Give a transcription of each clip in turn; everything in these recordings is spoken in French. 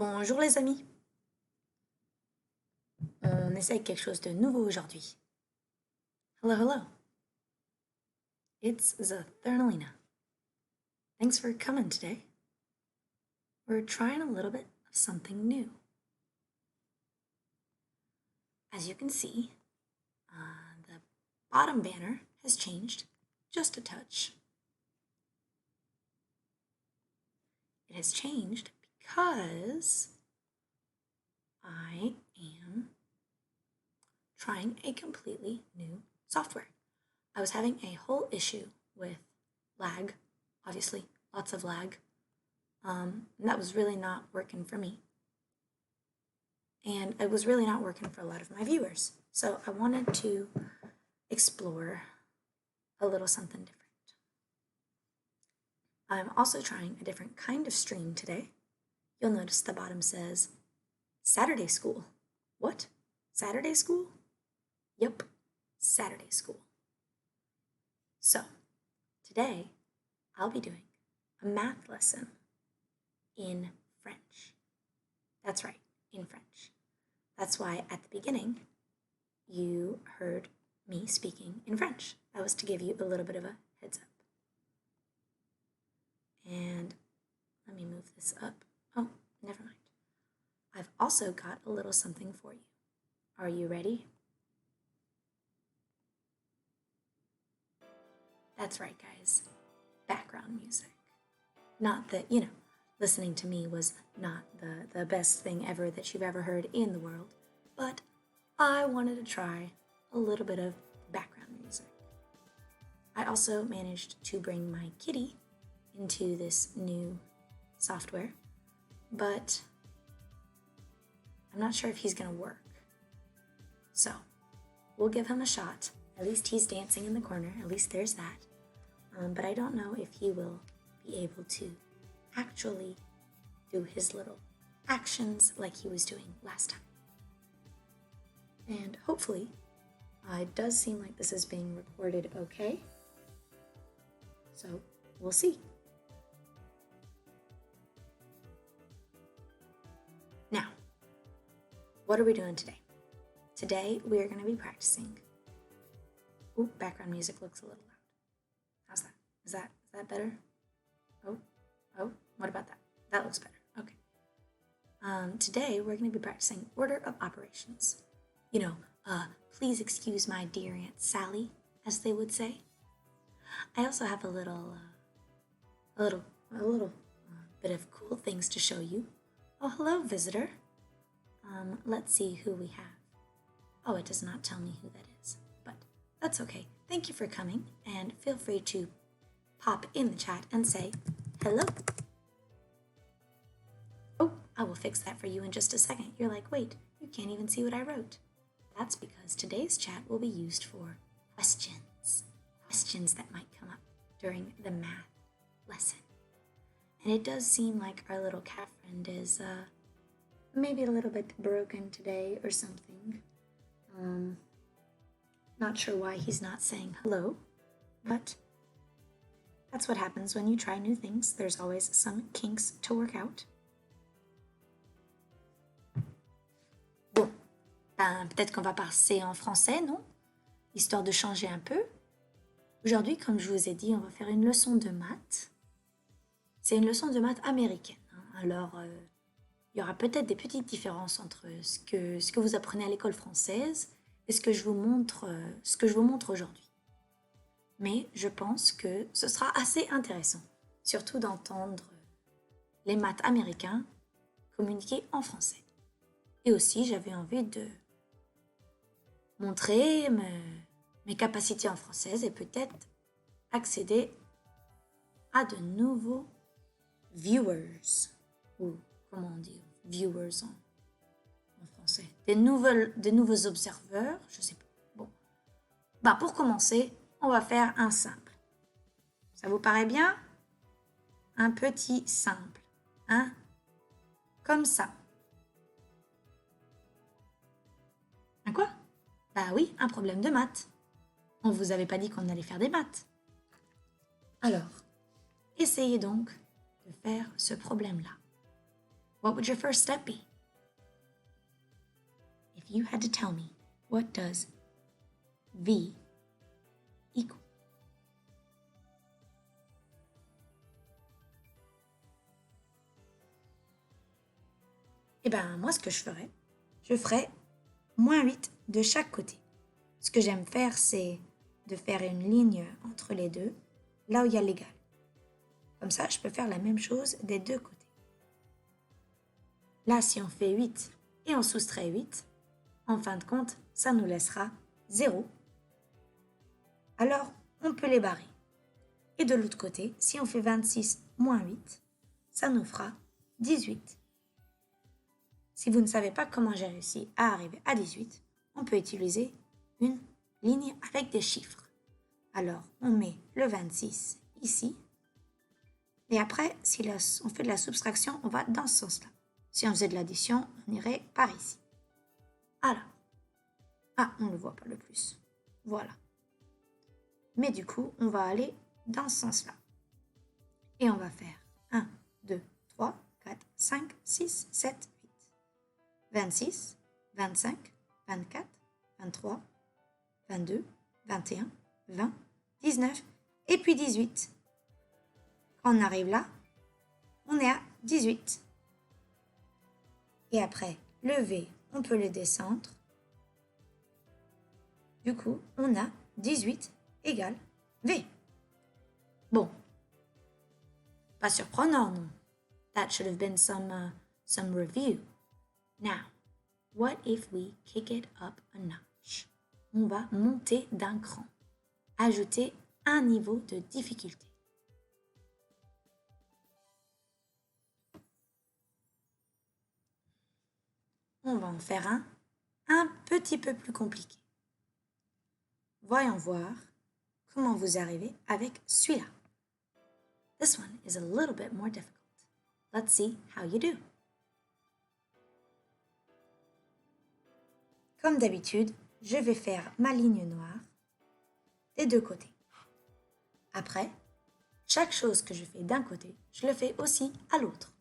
Bonjour les amis, on essaye quelque chose de nouveau aujourd'hui. Hello, hello. It's Zethernalina. Thanks for coming today. We're trying a little bit of something new. As you can see, the bottom banner has changed just a touch. It has changed because I am trying a completely new software. I was having a whole issue with lag, obviously, lots of lag. And that was really not working for me. And it was really not working for a lot of my viewers. So I wanted to explore a little something different. I'm also trying a different kind of stream today. You'll notice the bottom says Saturday School. What? Saturday School? Yep, Saturday School. So today I'll be doing a math lesson in French. That's right, in French. That's why at the beginning you heard me speaking in French. That was to give you a little bit of a heads up. And let me move this up. Oh, never mind. I've also got a little something for you. Are you ready? That's right, guys. Background music. Not that, listening to me was not the best thing ever that you've ever heard in the world, but I wanted to try a little bit of background music. I also managed to bring my kitty into this new software, but I'm not sure if he's gonna work. So we'll give him a shot. At least he's dancing in the corner, at least there's that. But I don't know if he will be able to actually do his little actions like he was doing last time. And hopefully, it does seem like this is being recorded okay. So we'll see. Now, what are we doing today? Today we are going to be practicing. Ooh, background music looks a little loud. How's that? Is that better? Oh, what about that? That looks better. Okay. Today we're going to be practicing order of operations. Please excuse my dear Aunt Sally, as they would say. I also have a little bit of cool things to show you. Oh, hello, visitor. Let's see who we have. Oh, it does not tell me who that is, but that's okay. Thank you for coming, and feel free to pop in the chat and say hello. Oh, I will fix that for you in just a second. You're like, wait, you can't even see what I wrote. That's because today's chat will be used for questions that might come up during the math lesson. And it does seem like our little cat friend is maybe a little bit broken today or something. Not sure why he's not saying hello, but that's what happens when you try new things. There's always some kinks to work out. Bon, peut-être qu'on va passer en français, non? Histoire de changer un peu. Aujourd'hui, comme je vous ai dit, on va faire une leçon de maths. C'est une leçon de maths américaine. Alors, il y aura peut-être des petites différences entre ce que vous apprenez à l'école française et ce que je vous montre aujourd'hui. Mais je pense que ce sera assez intéressant, surtout d'entendre les maths américains communiquer en français. Et aussi, j'avais envie de montrer mes capacités en français et peut-être accéder à de nouveaux viewers, ou comment on dit viewers en français, des nouveaux observeurs, je sais pas. Bon, pour commencer, on va faire un simple. Ça vous paraît bien? Un petit simple, hein? Comme ça. Un quoi? Bah oui, un problème de maths. On vous avait pas dit qu'on allait faire des maths. Alors, essayez donc de faire ce problème-là. what would your first step be? If you had to tell me, what does V equal? Eh bien, moi, ce que je ferais moins 8 de chaque côté. Ce que j'aime faire, c'est de faire une ligne entre les deux, là où il y a l'égal. Comme ça, je peux faire la même chose des deux côtés. Là, si on fait 8 et on soustrait 8, en fin de compte, ça nous laissera 0. Alors, on peut les barrer. Et de l'autre côté, si on fait 26 moins 8, ça nous fera 18. Si vous ne savez pas comment j'ai réussi à arriver à 18, on peut utiliser une ligne avec des chiffres. Alors, on met le 26 ici. Et après, si on fait de la soustraction, on va dans ce sens-là. Si on faisait de l'addition, on irait par ici. Alors, on ne le voit pas le plus. Voilà. Mais du coup, on va aller dans ce sens-là. Et on va faire 1, 2, 3, 4, 5, 6, 7, 8. 26, 25, 24, 23, 22, 21, 20, 19 et puis 18. Quand on arrive là, on est à 18. Et après, le V, on peut le descendre. Du coup, on a 18 égale V. Bon. Pas surprenant, non? That should have been some review. Now, what if we kick it up a notch? On va monter d'un cran. Ajouter un niveau de difficulté. On va en faire un petit peu plus compliqué. Voyons voir comment vous arrivez avec celui-là. This one is a little bit more difficult. Let's see how you do. Comme d'habitude, je vais faire ma ligne noire des deux côtés. Après, chaque chose que je fais d'un côté, je le fais aussi à l'autre.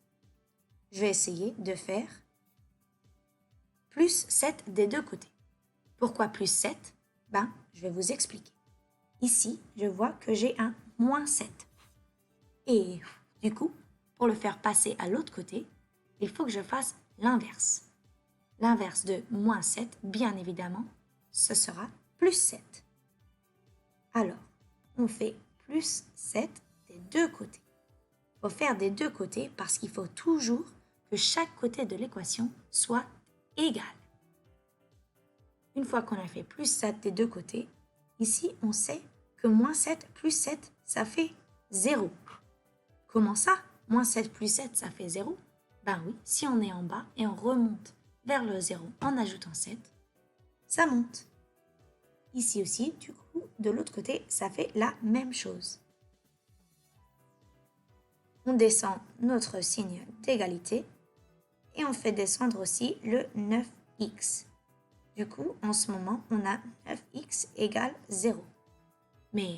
Je vais essayer de faire plus 7 des deux côtés. Pourquoi plus 7? Je vais vous expliquer. Ici, je vois que j'ai un moins 7. Et du coup, pour le faire passer à l'autre côté, il faut que je fasse l'inverse. L'inverse de moins 7, bien évidemment, ce sera plus 7. Alors, on fait plus 7 des deux côtés. Il faut faire des deux côtés parce qu'il faut toujours que chaque côté de l'équation soit égal. Une fois qu'on a fait plus 7 des deux côtés, ici, on sait que moins 7 plus 7, ça fait 0. Comment ça? Moins 7 plus 7, ça fait 0? Oui, si on est en bas et on remonte vers le 0 en ajoutant 7, ça monte. Ici aussi, du coup, de l'autre côté, ça fait la même chose. On descend notre signe d'égalité et on fait descendre aussi le 9x. Du coup, en ce moment, on a 9x égale 0. Mais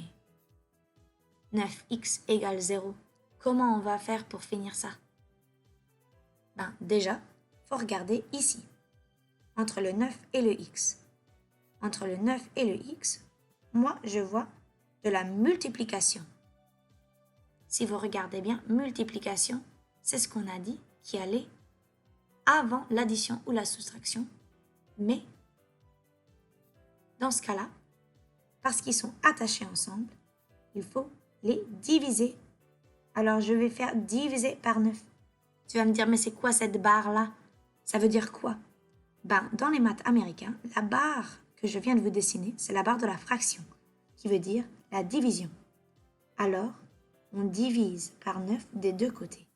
9x égale 0, comment on va faire pour finir ça? Déjà, il faut regarder ici, entre le 9 et le x. Entre le 9 et le x, moi, je vois de la multiplication. Si vous regardez bien, multiplication, c'est ce qu'on a dit qui allait avant l'addition ou la soustraction. Mais, dans ce cas-là, parce qu'ils sont attachés ensemble, il faut les diviser. Alors, je vais faire diviser par 9. Tu vas me dire, mais c'est quoi cette barre-là? Ça veut dire quoi? Dans les maths américains, la barre que je viens de vous dessiner, c'est la barre de la fraction, qui veut dire la division. Alors, on divise par 9 des deux côtés.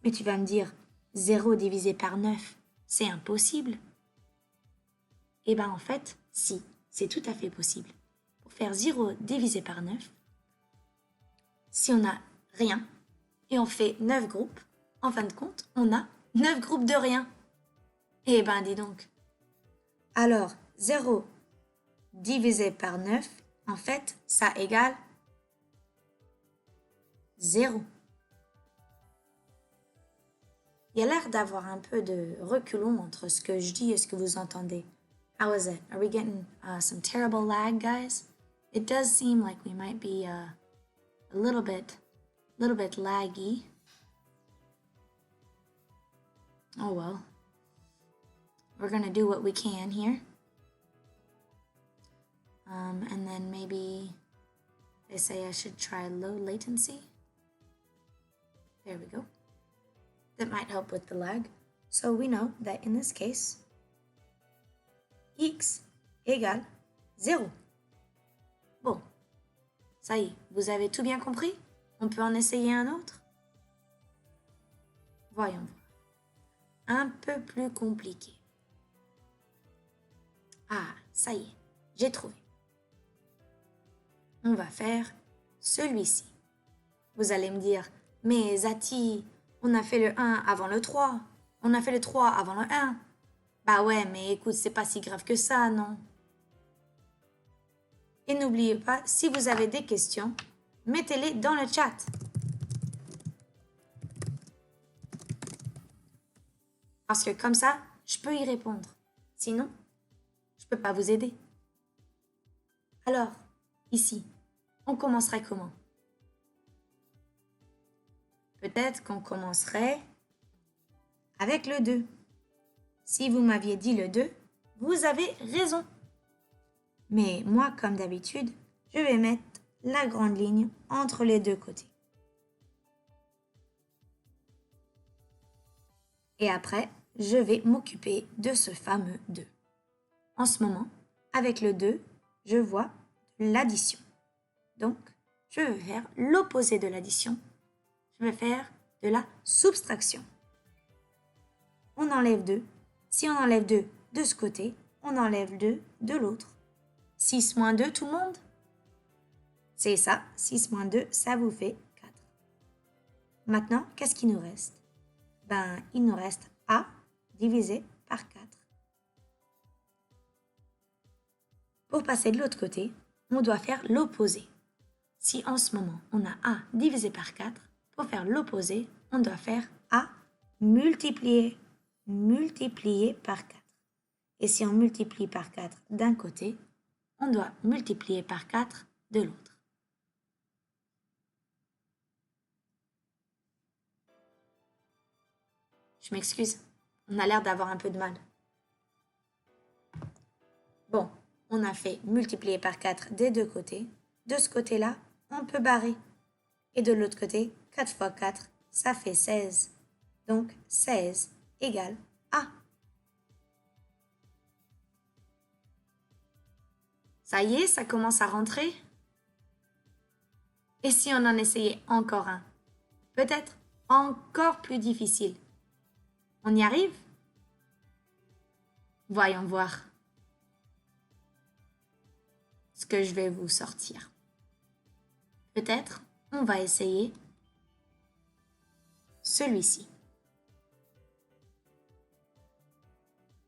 Mais tu vas me dire, 0 divisé par 9, c'est impossible. En fait, si, c'est tout à fait possible. Pour faire 0 divisé par 9, si on n'a rien et on fait 9 groupes, en fin de compte, on a 9 groupes de rien. Dis donc. Alors, 0 divisé par 9, en fait, ça égale 0. Il Il y a l'air d'avoir un peu de reculon entre ce que je dis et ce que vous entendez. How is it? Are we getting some terrible lag, guys? It does seem like we might be a little bit laggy. Oh well. We're gonna do what we can here. And then maybe they say I should try low latency. There we go. That might help with the lag. So we know that in this case, x égale 0. Bon, ça y est, vous avez tout bien compris? On peut en essayer un autre? Voyons voir. Un peu plus compliqué. Ah, ça y est, j'ai trouvé. On va faire celui-ci. Vous allez me dire, mais Zati, on a fait le 1 avant le 3. On a fait le 3 avant le 1. Bah ouais, mais écoute, c'est pas si grave que ça, non? Et n'oubliez pas, si vous avez des questions, mettez-les dans le chat. Parce que comme ça, je peux y répondre. Sinon, je peux pas vous aider. Alors, ici, on commencerait comment? Peut-être qu'on commencerait avec le 2. Si vous m'aviez dit le 2, vous avez raison. Mais moi, comme d'habitude, je vais mettre la grande ligne entre les deux côtés. Et après, je vais m'occuper de ce fameux 2. En ce moment, avec le 2, je vois l'addition. Donc, je vais faire l'opposé de l'addition. Je vais faire de la soustraction. On enlève 2. Si on enlève 2 de ce côté, on enlève 2 de l'autre. 6 moins 2, tout le monde? C'est ça, 6 moins 2, ça vous fait 4. Maintenant, qu'est-ce qu'il nous reste? Ben, il nous reste A divisé par 4. Pour passer de l'autre côté, on doit faire l'opposé. Si en ce moment, on a A divisé par 4, pour faire l'opposé, on doit faire A multiplié par 4. Et si on multiplie par 4 d'un côté, on doit multiplier par 4 de l'autre. Je m'excuse, on a l'air d'avoir un peu de mal. Bon, on a fait multiplier par 4 des deux côtés. De ce côté-là, on peut barrer. Et de l'autre côté, 4 fois 4, ça fait 16. Donc 16 égale A. Ça y est, ça commence à rentrer. Et si on en essayait encore un? Peut-être encore plus difficile. On y arrive? Voyons voir ce que je vais vous sortir. Peut-être on va essayer celui-ci.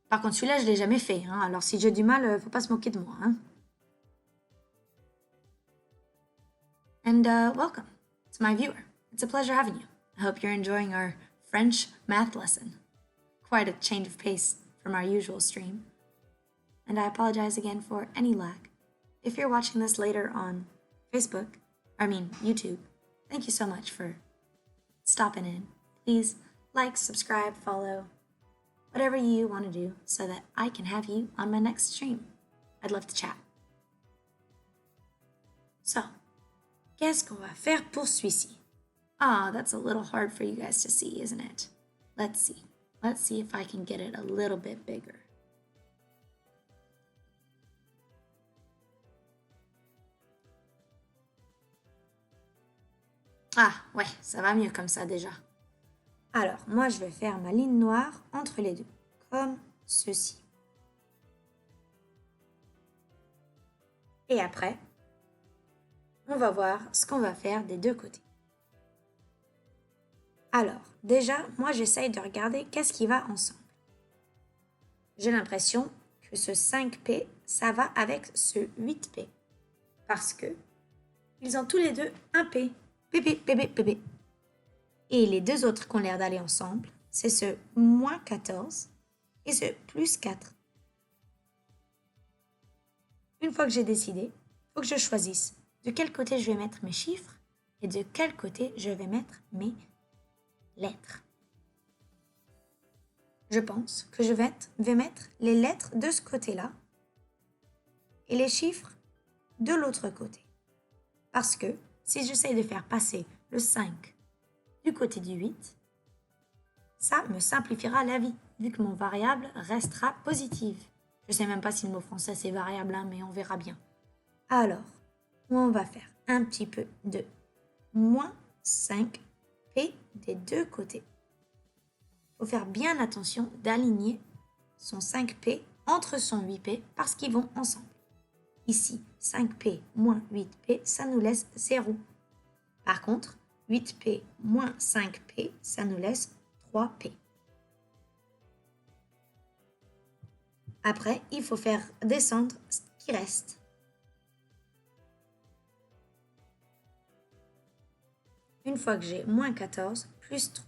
Par contre, celui-là, je ne l'ai jamais fait. Hein. Alors, si j'ai du mal, faut pas se moquer de moi. Hein. And welcome to my viewer. It's a pleasure having you. I hope you're enjoying our French math lesson. Quite a change of pace from our usual stream. And I apologize again for any lag. If you're watching this later on YouTube, thank you so much for stopping in. Please like, subscribe, follow, whatever you want to do so that I can have you on my next stream. I'd love to chat. So, qu'est-ce qu'on va faire pour celui-ci? That's a little hard for you guys to see, isn't it? Let's see. Let's see if I can get it a little bit bigger. Ah, ouais, ça va mieux comme ça déjà. Alors, moi, je vais faire ma ligne noire entre les deux, comme ceci. Et après, on va voir ce qu'on va faire des deux côtés. Alors, déjà, moi, j'essaye de regarder qu'est-ce qui va ensemble. J'ai l'impression que ce 5P, ça va avec ce 8P. Parce que ils ont tous les deux un P. PP. Et les deux autres qui ont l'air d'aller ensemble, c'est ce moins 14 et ce plus 4. Une fois que j'ai décidé, il faut que je choisisse de quel côté je vais mettre mes chiffres et de quel côté je vais mettre mes lettres. Je pense que je vais mettre les lettres de ce côté-là et les chiffres de l'autre côté. Parce que si j'essaye de faire passer le 5 du côté du 8, ça me simplifiera la vie, vu que mon variable restera positive. Je ne sais même pas si le mot français c'est variable, hein, mais on verra bien. Alors, on va faire un petit peu de moins 5p des deux côtés. Il faut faire bien attention d'aligner son 5p entre son 8p parce qu'ils vont ensemble. Ici, 5p moins 8p, ça nous laisse 0. Par contre, 8p moins 5p, ça nous laisse 3p. Après, il faut faire descendre ce qui reste. Une fois que j'ai moins 14 plus 3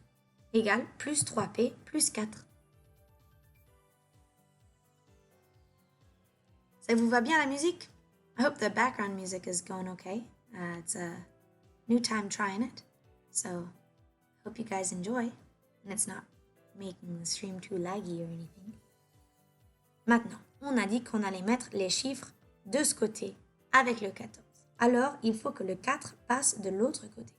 égale plus 3p plus 4. Ça vous va bien la musique? I hope the background music is going okay. It's a new time trying it. So, hope you guys enjoy. And it's not making the stream too laggy or anything. Maintenant, on a dit qu'on allait mettre les chiffres de ce côté avec le 14. Alors, il faut que le 4 passe de l'autre côté.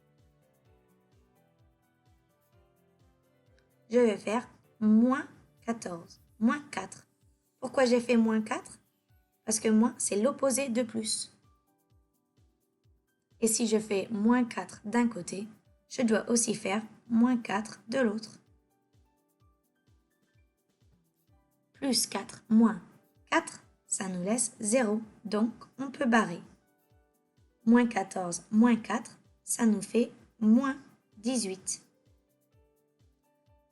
Je vais faire moins 14, moins 4. Pourquoi j'ai fait moins 4? Parce que moins, c'est l'opposé de plus. Et si je fais moins 4 d'un côté, je dois aussi faire moins 4 de l'autre. Plus 4 moins 4, ça nous laisse 0, donc on peut barrer. Moins 14 moins 4, ça nous fait moins 18.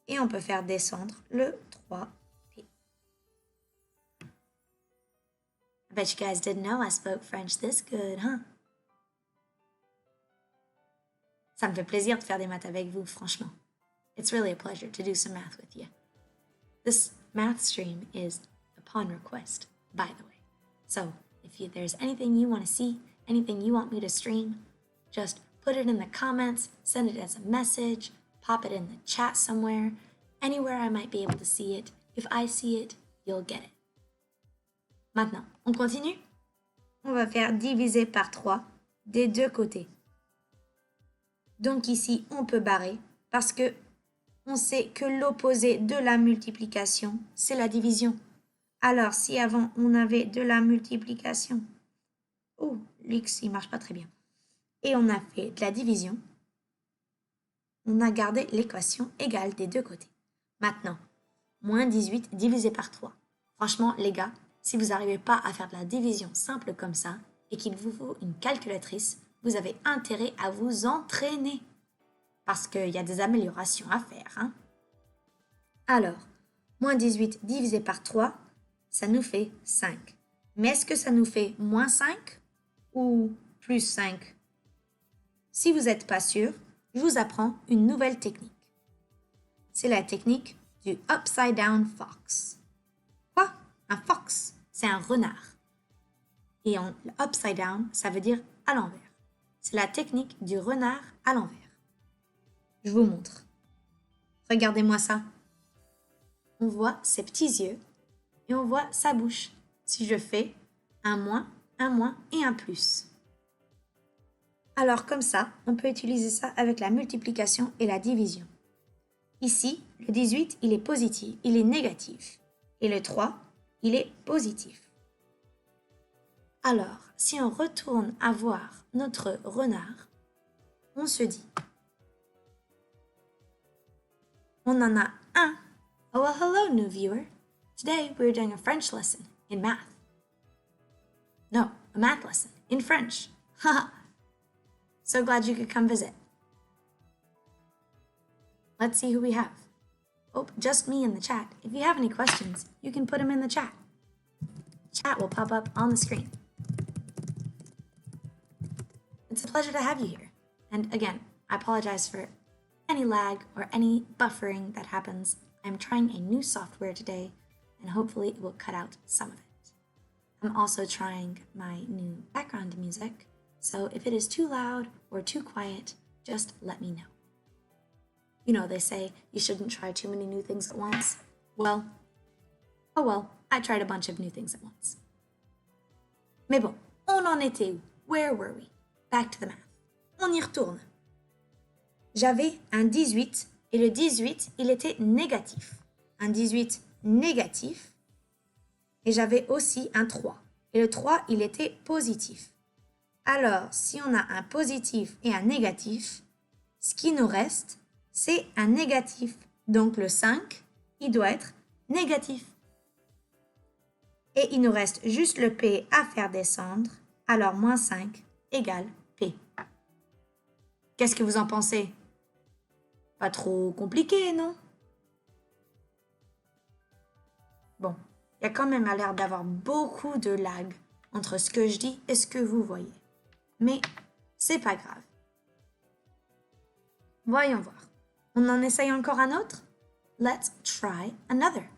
Et on peut faire descendre le 3p. I bet you guys didn't know I spoke French this good, huh? Ça me fait plaisir de faire des maths avec vous, franchement. It's really a pleasure to do some math with you. This math stream is upon request, by the way. So, if there's anything you want to see, anything you want me to stream, just put it in the comments, send it as a message, pop it in the chat somewhere, anywhere I might be able to see it. If I see it, you'll get it. Maintenant, on continue? On va faire diviser par 3 des deux côtés. Donc ici, on peut barrer parce que on sait que l'opposé de la multiplication, c'est la division. Alors, si avant, on avait de la multiplication, l'x, il marche pas très bien, et on a fait de la division, on a gardé l'équation égale des deux côtés. Maintenant, moins 18 divisé par 3. Franchement, les gars, si vous n'arrivez pas à faire de la division simple comme ça et qu'il vous faut une calculatrice, vous avez intérêt à vous entraîner parce qu'il y a des améliorations à faire. Hein? Alors, moins 18 divisé par 3, ça nous fait 5. Mais est-ce que ça nous fait moins 5 ou plus 5? Si vous n'êtes pas sûr, je vous apprends une nouvelle technique. C'est la technique du upside down fox. Quoi? Un fox, c'est un renard. Et en upside down, ça veut dire à l'envers. C'est la technique du renard à l'envers. Je vous montre. Regardez-moi ça. On voit ses petits yeux et on voit sa bouche. Si je fais un moins et un plus. Alors comme ça, on peut utiliser ça avec la multiplication et la division. Ici, le 18, il est positif, il est négatif. Et le 3, il est positif. Alors, si on retourne à voir notre renard, on se dit, on en a un. Oh, well, hello, new viewer. Today, we're doing a French lesson in math. No, a math lesson in French. Haha. So glad you could come visit. Let's see who we have. Oh, just me in the chat. If you have any questions, you can put them in the chat. Chat will pop up on the screen. It's a pleasure to have you here. And again, I apologize for any lag or any buffering that happens, I'm trying a new software today, and hopefully it will cut out some of it. I'm also trying my new background music, so if it is too loud or too quiet, just let me know. You know, they say you shouldn't try too many new things at once. Well, I tried a bunch of new things at once. Mais bon, on en était où? Where were we? Back to the math. On y retourne. J'avais un 18 et le 18, il était négatif. Un 18 négatif. Et j'avais aussi un 3. Et le 3, il était positif. Alors, si on a un positif et un négatif, ce qui nous reste, c'est un négatif. Donc le 5, il doit être négatif. Et il nous reste juste le P à faire descendre. Alors moins 5 égale P. Qu'est-ce que vous en pensez? Pas trop compliqué, non? Bon, il y a quand même l'air d'avoir beaucoup de lag entre ce que je dis et ce que vous voyez. Mais c'est pas grave. Voyons voir. On en essaye encore un autre? Let's try another.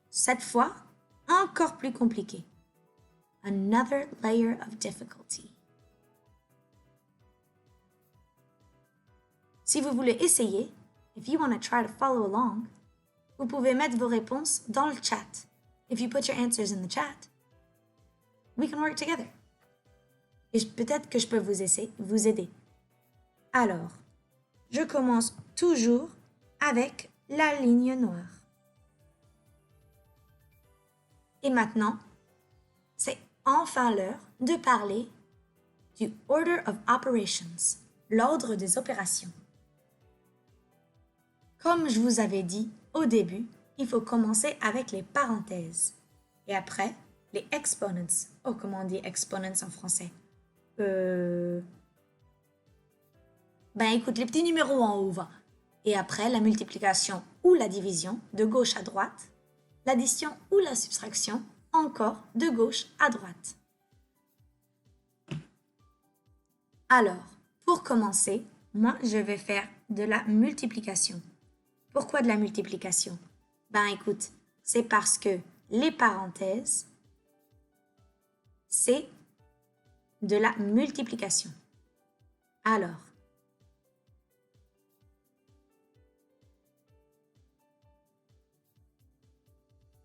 Cette fois, encore plus compliqué. Another layer of difficulty. Si vous voulez essayer, if you want to try to follow along, vous pouvez mettre vos réponses dans le chat. If you put your answers in the chat, we can work together. Et peut-être que je peux vous aider. Alors, je commence toujours avec la ligne noire. Et maintenant, c'est enfin l'heure de parler du Order of Operations, l'ordre des opérations. Comme je vous avais dit au début, il faut commencer avec les parenthèses. Et après, les exponents. Oh, comment on dit exponents en français? Ben écoute, les petits numéros en haut, va. Et après, la multiplication ou la division, de gauche à droite. L'addition ou la subtraction, encore de gauche à droite. Alors, pour commencer, moi, je vais faire de la multiplication. Pourquoi de la multiplication? Ben écoute, c'est parce que les parenthèses, c'est de la multiplication. Alors,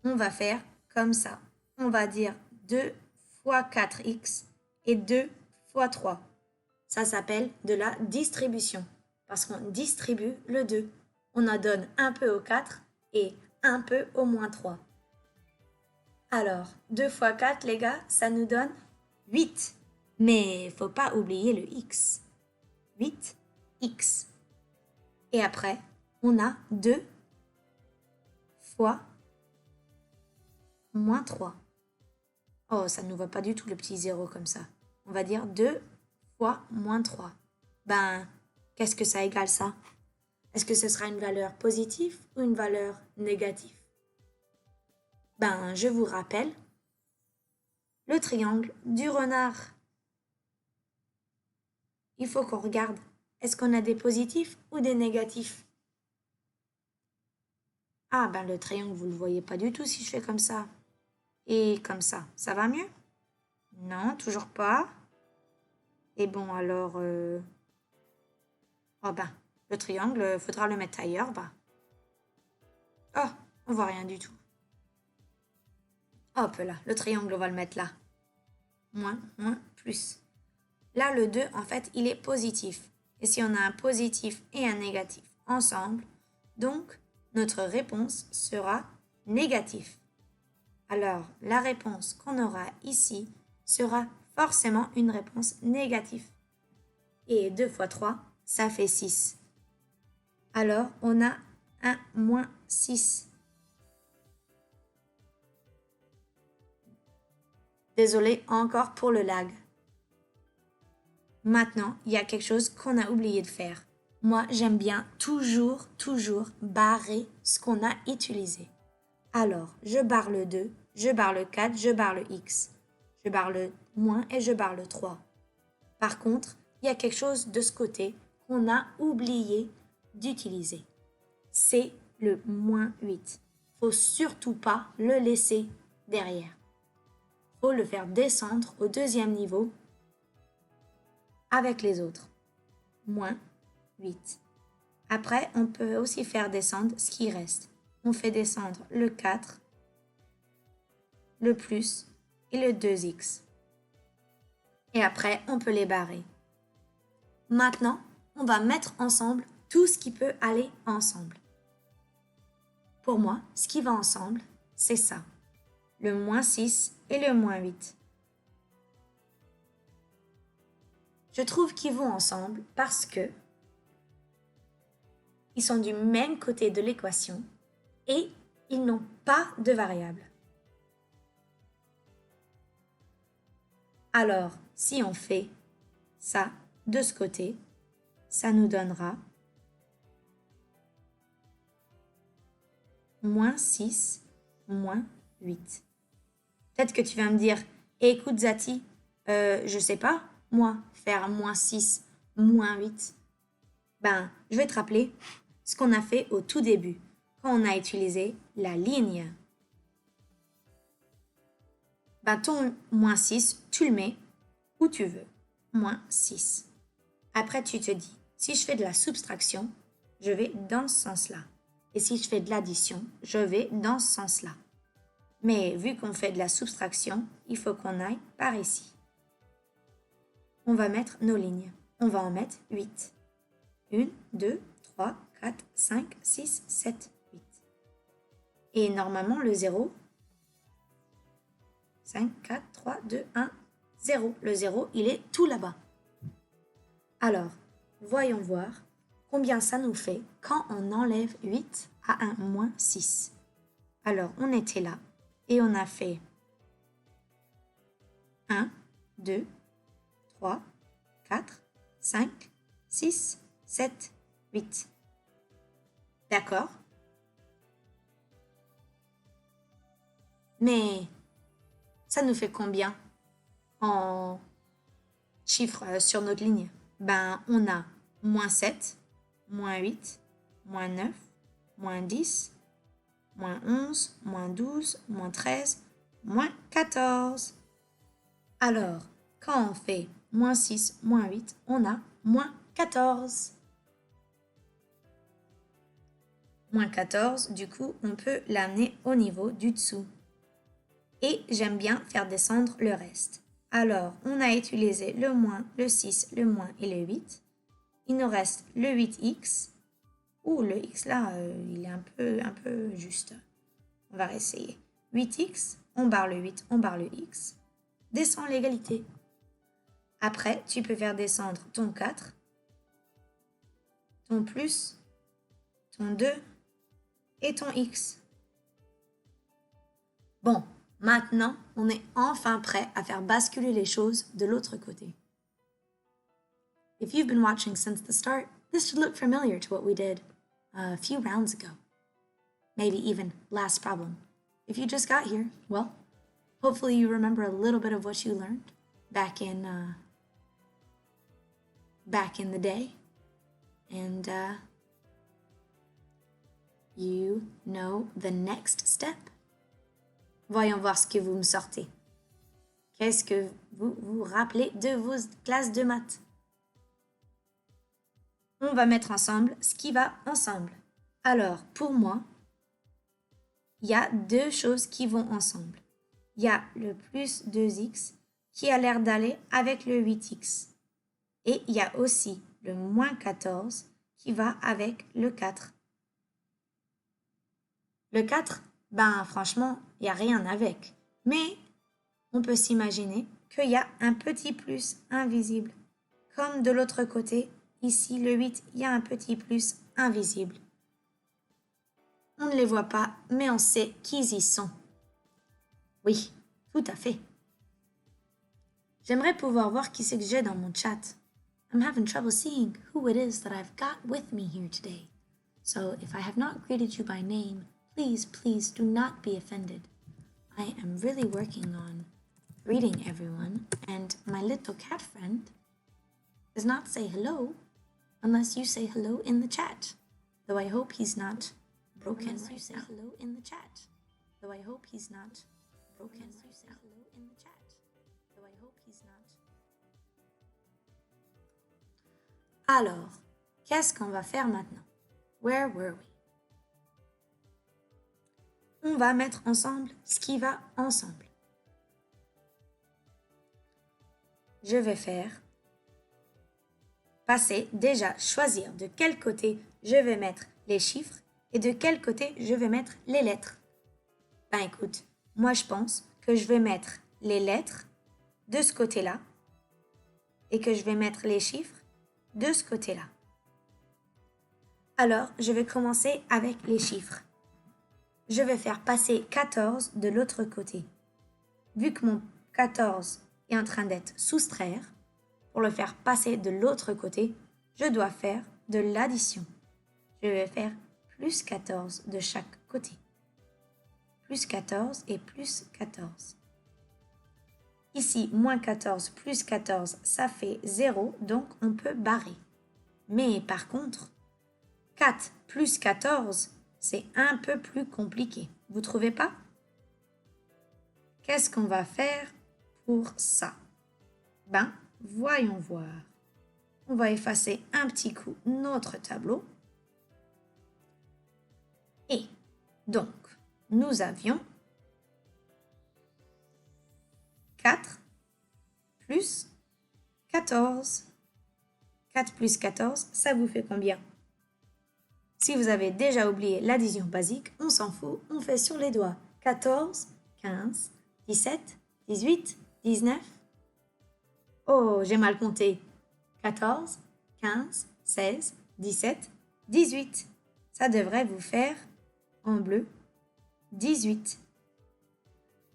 on va faire comme ça. On va dire 2 fois 4x et 2 fois 3. Ça s'appelle de la distribution parce qu'on distribue le 2. On en donne un peu au 4 et un peu au moins 3. Alors, 2 fois 4, les gars, ça nous donne 8. Mais il ne faut pas oublier le x. 8x. Et après, on a 2 fois moins 3. Oh, ça ne nous va pas du tout le petit 0 comme ça. On va dire 2 fois moins 3. Ben, qu'est-ce que ça égale ça? Est-ce que ce sera une valeur positive ou une valeur négative? Ben, je vous rappelle le triangle du renard. Il faut qu'on regarde. Est-ce qu'on a des positifs ou des négatifs? Ah, ben le triangle, vous ne le voyez pas du tout si je fais comme ça. Et comme ça va mieux? Non, toujours pas. Et bon, alors... Oh ben, le triangle, faudra le mettre ailleurs, bah. Oh, on voit rien du tout. Hop là, le triangle, on va le mettre là. Moins, plus. Là, le 2, en fait, il est positif. Et si on a un positif et un négatif ensemble, donc notre réponse sera négative. Alors, la réponse qu'on aura ici sera forcément une réponse négative. Et 2 fois 3, ça fait 6. Alors, on a un moins 6. Désolé encore pour le lag. Maintenant, il y a quelque chose qu'on a oublié de faire. Moi, j'aime bien toujours barrer ce qu'on a utilisé. Alors, je barre le 2, je barre le 4, je barre le x. Je barre le moins et je barre le 3. Par contre, il y a quelque chose de ce côté qu'on a oublié d'utiliser. C'est le moins 8. Faut surtout pas le laisser derrière. Faut le faire descendre au deuxième niveau avec les autres. Moins 8. Après, on peut aussi faire descendre ce qui reste. On fait descendre le 4, le plus et le 2x. Et après, on peut les barrer. Maintenant, on va mettre ensemble tout ce qui peut aller ensemble. Pour moi, ce qui va ensemble, c'est ça. Le moins 6 et le moins 8. Je trouve qu'ils vont ensemble parce que ils sont du même côté de l'équation et ils n'ont pas de variable. Alors, si on fait ça de ce côté, ça nous donnera moins 6, moins 8. Peut-être que tu vas me dire, écoute Zati, je sais pas, moi, faire moins 6, moins 8. Je vais te rappeler ce qu'on a fait au tout début, quand on a utilisé la ligne. Ton moins 6, tu le mets où tu veux. Moins 6. Après, tu te dis, si je fais de la soustraction, je vais dans ce sens-là. Et si je fais de l'addition, je vais dans ce sens-là. Mais vu qu'on fait de la soustraction, il faut qu'on aille par ici. On va mettre nos lignes. On va en mettre 8. 1, 2, 3, 4, 5, 6, 7, 8. Et normalement, le 0, 5, 4, 3, 2, 1, 0. Le 0, il est tout là-bas. Alors, voyons voir combien ça nous fait quand on enlève 8 à un moins 6. Alors, on était là et on a fait 1, 2, 3, 4, 5, 6, 7, 8. D'accord? Mais ça nous fait combien en chiffres sur notre ligne? On a moins 7, moins 8, moins 9, moins 10, moins 11, moins 12, moins 13, moins 14. Alors, quand on fait moins 6, moins 8, on a moins 14. Moins 14, du coup, on peut l'amener au niveau du dessous. Et j'aime bien faire descendre le reste. Alors, on a utilisé le moins, le 6, le moins et le 8. Il nous reste le 8x. Le x là, il est un peu juste. On va réessayer. 8x, on barre le 8, on barre le x. Descend l'égalité. Après, tu peux faire descendre ton 4, ton plus, ton 2 et ton x. Bon, maintenant, on est enfin prêt à faire basculer les choses de l'autre côté. If you've been watching since the start, this should look familiar to what we did a few rounds ago. Maybe even last problem. If you just got here, well, hopefully you remember a little bit of what you learned back in the day. And you know the next step. Voyons voir ce que vous me sortez. Qu'est-ce que vous vous rappelez de vos classes de maths? On va mettre ensemble ce qui va ensemble. Alors, pour moi, il y a deux choses qui vont ensemble. Il y a le plus 2x qui a l'air d'aller avec le 8x. Et il y a aussi le moins 14 qui va avec le 4. Le 4, franchement, il n'y a rien avec. Mais on peut s'imaginer qu'il y a un petit plus invisible. Comme de l'autre côté, ici, le 8, il y a un petit plus invisible. On ne les voit pas, mais on sait qu'ils y sont. Oui, tout à fait. J'aimerais pouvoir voir qui c'est que j'ai dans mon chat. I'm having trouble seeing who it is that I've got with me here today. So if I have not greeted you by name, please do not be offended. I am really working on greeting everyone, and my little cat friend does not say hello. unless you say hello in the chat. Though I hope he's not broken unless you say hello in the chat. Though I hope he's not broken unless you say hello in the chat. Though I hope he's not. Alors, qu'est-ce qu'on va faire maintenant? Where were we? On va mettre ensemble ce qui va ensemble. Je vais faire passer, déjà choisir de quel côté je vais mettre les chiffres et de quel côté je vais mettre les lettres. Ben écoute, moi je pense que je vais mettre les lettres de ce côté-là et que je vais mettre les chiffres de ce côté-là. Alors, je vais commencer avec les chiffres. Je vais faire passer 14 de l'autre côté. Vu que mon 14 est en train d'être soustraire, pour le faire passer de l'autre côté, je dois faire de l'addition. Je vais faire plus 14 de chaque côté. Plus 14 et plus 14. Ici, moins 14 plus 14, ça fait 0, donc on peut barrer. Mais par contre, 4 plus 14, c'est un peu plus compliqué. Vous trouvez pas? Qu'est-ce qu'on va faire pour ça? Ben, voyons voir. On va effacer un petit coup notre tableau. Et donc, nous avions 4 plus 14. 4 plus 14, ça vous fait combien? Si vous avez déjà oublié l'addition basique, on s'en fout, on fait sur les doigts. 14, 15, 17, 18, 19. Oh, j'ai mal compté. 14, 15, 16, 17, 18. Ça devrait vous faire, en bleu, 18.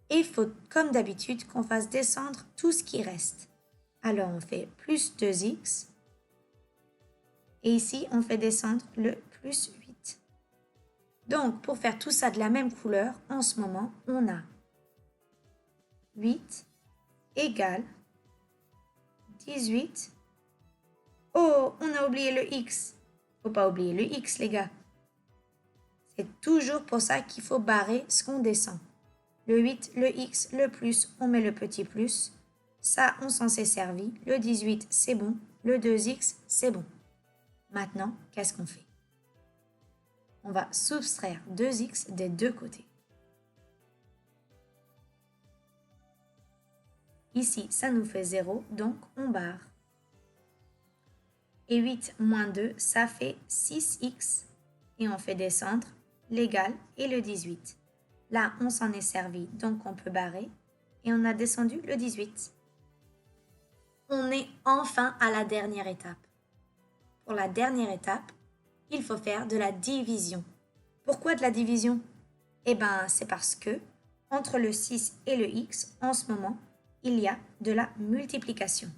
Et il faut, comme d'habitude, qu'on fasse descendre tout ce qui reste. Alors, on fait plus 2x. Et ici, on fait descendre le plus 8. Donc, pour faire tout ça de la même couleur, en ce moment, on a 8 égale 18. Oh, on a oublié le x. Faut pas oublier le x, les gars. C'est toujours pour ça qu'il faut barrer ce qu'on descend. Le 8, le x, le plus, on met le petit plus. Ça, on s'en s'est servi. Le 18, c'est bon. Le 2x, c'est bon. Maintenant, qu'est-ce qu'on fait? On va soustraire 2x des deux côtés. Ici, ça nous fait 0, donc on barre. Et 8 moins 2, ça fait 6x. Et on fait descendre l'égal et le 18. Là, on s'en est servi, donc on peut barrer. Et on a descendu le 18. On est enfin à la dernière étape. Pour la dernière étape, il faut faire de la division. Pourquoi de la division? Eh bien, c'est parce que entre le 6 et le x, en ce moment, il y a de la multiplication.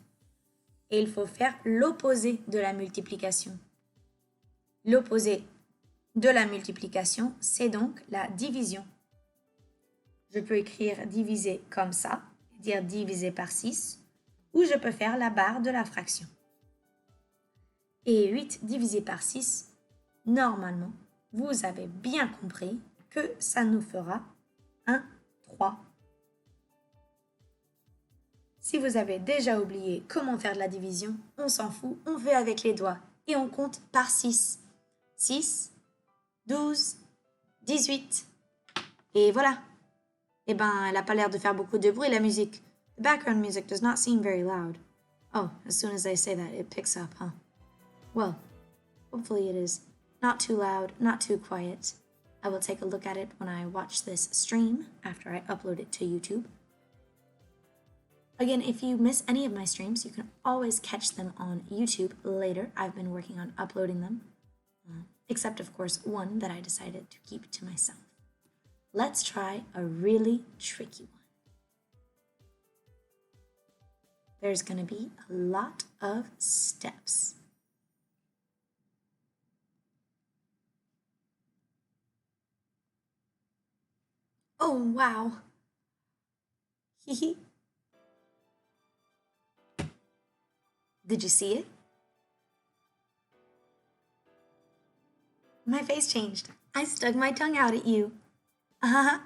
Et il faut faire l'opposé de la multiplication. L'opposé de la multiplication, c'est donc la division. Je peux écrire diviser comme ça, dire diviser par 6, ou je peux faire la barre de la fraction. Et 8 divisé par 6, normalement, vous avez bien compris que ça nous fera un 3. Si vous avez déjà oublié comment faire de la division, on s'en fout, on fait avec les doigts et on compte par 6. 6, 12, 18. Et voilà. Eh ben, elle n'a pas l'air de faire beaucoup de bruit, la musique. The background music does not seem very loud. Oh, as soon as I say that, it picks up, huh? Well, hopefully it is not too loud, not too quiet. I will take a look at it when I watch this stream after I upload it to YouTube. Again, if you miss any of my streams, you can always catch them on YouTube later. I've been working on uploading them, except of course one that I decided to keep to myself. Let's try a really tricky one. There's going to be a lot of steps. Oh, wow. Did you see it? my face changed. I stuck my tongue out at you. Uh-huh.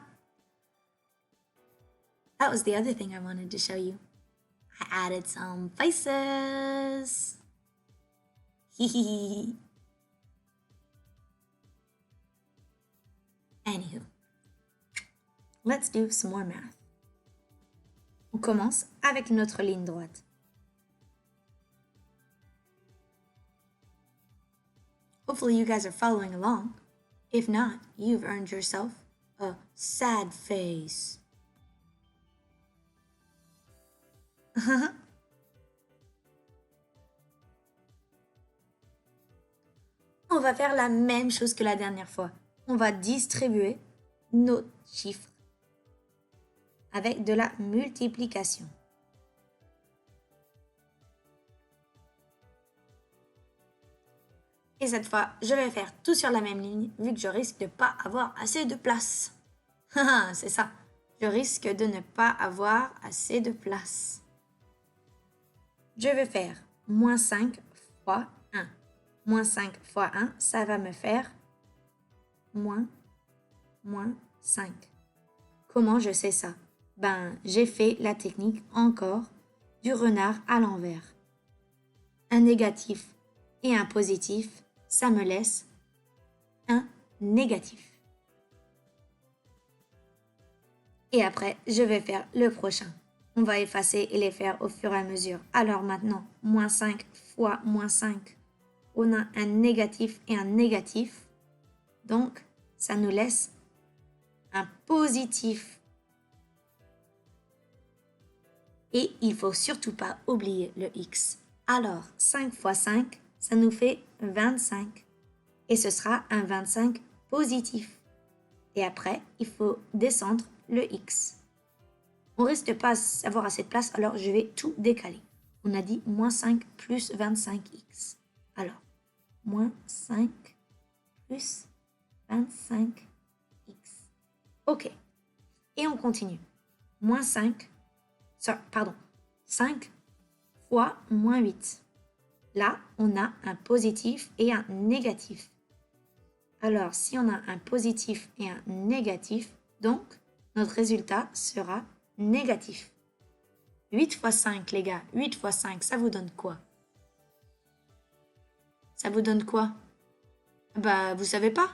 That was the other thing I wanted to show you. I added some faces. Anywho, let's do some more math. On commence avec notre ligne droite. Hopefully you guys are following along. If not, you've earned yourself a sad face. On va faire la même chose que la dernière fois. On va distribuer nos chiffres avec de la multiplication. Et cette fois, je vais faire tout sur la même ligne vu que je risque de ne pas avoir assez de place. C'est ça, je risque de ne pas avoir assez de place. Je vais faire moins 5 fois 1. Moins 5 fois 1, ça va me faire moins 5. Comment je sais ça? Ben, j'ai fait la technique encore du renard à l'envers. Un négatif et un positif, ça me laisse un négatif. Et après, je vais faire le prochain. On va effacer et les faire au fur et à mesure. Alors maintenant, moins 5 fois moins 5. On a un négatif et un négatif. Donc, ça nous laisse un positif. Et il ne faut surtout pas oublier le x. Alors, 5 fois 5, ça nous fait 25. Et ce sera un 25 positif. Et après, il faut descendre le x. On risque de pas avoir assez de place, alors je vais tout décaler. On a dit moins 5 plus 25x. Alors, moins 5 plus 25x. Ok. Et on continue. Moins 5 fois moins 8. Là, on a un positif et un négatif. Alors, si on a un positif et un négatif, donc notre résultat sera négatif. 8 fois 5, les gars. 8 fois 5, ça vous donne quoi? Ça vous donne quoi? Bah, vous savez pas.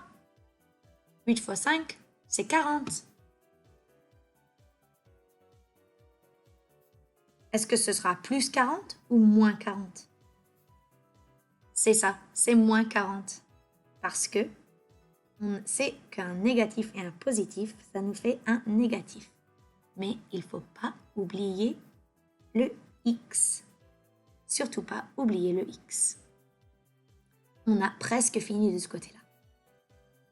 8 fois 5, c'est 40. Est-ce que ce sera plus 40 ou moins 40? C'est ça, c'est moins 40. Parce que on sait qu'un négatif et un positif, ça nous fait un négatif. Mais il ne faut pas oublier le x. Surtout pas oublier le x. On a presque fini de ce côté-là.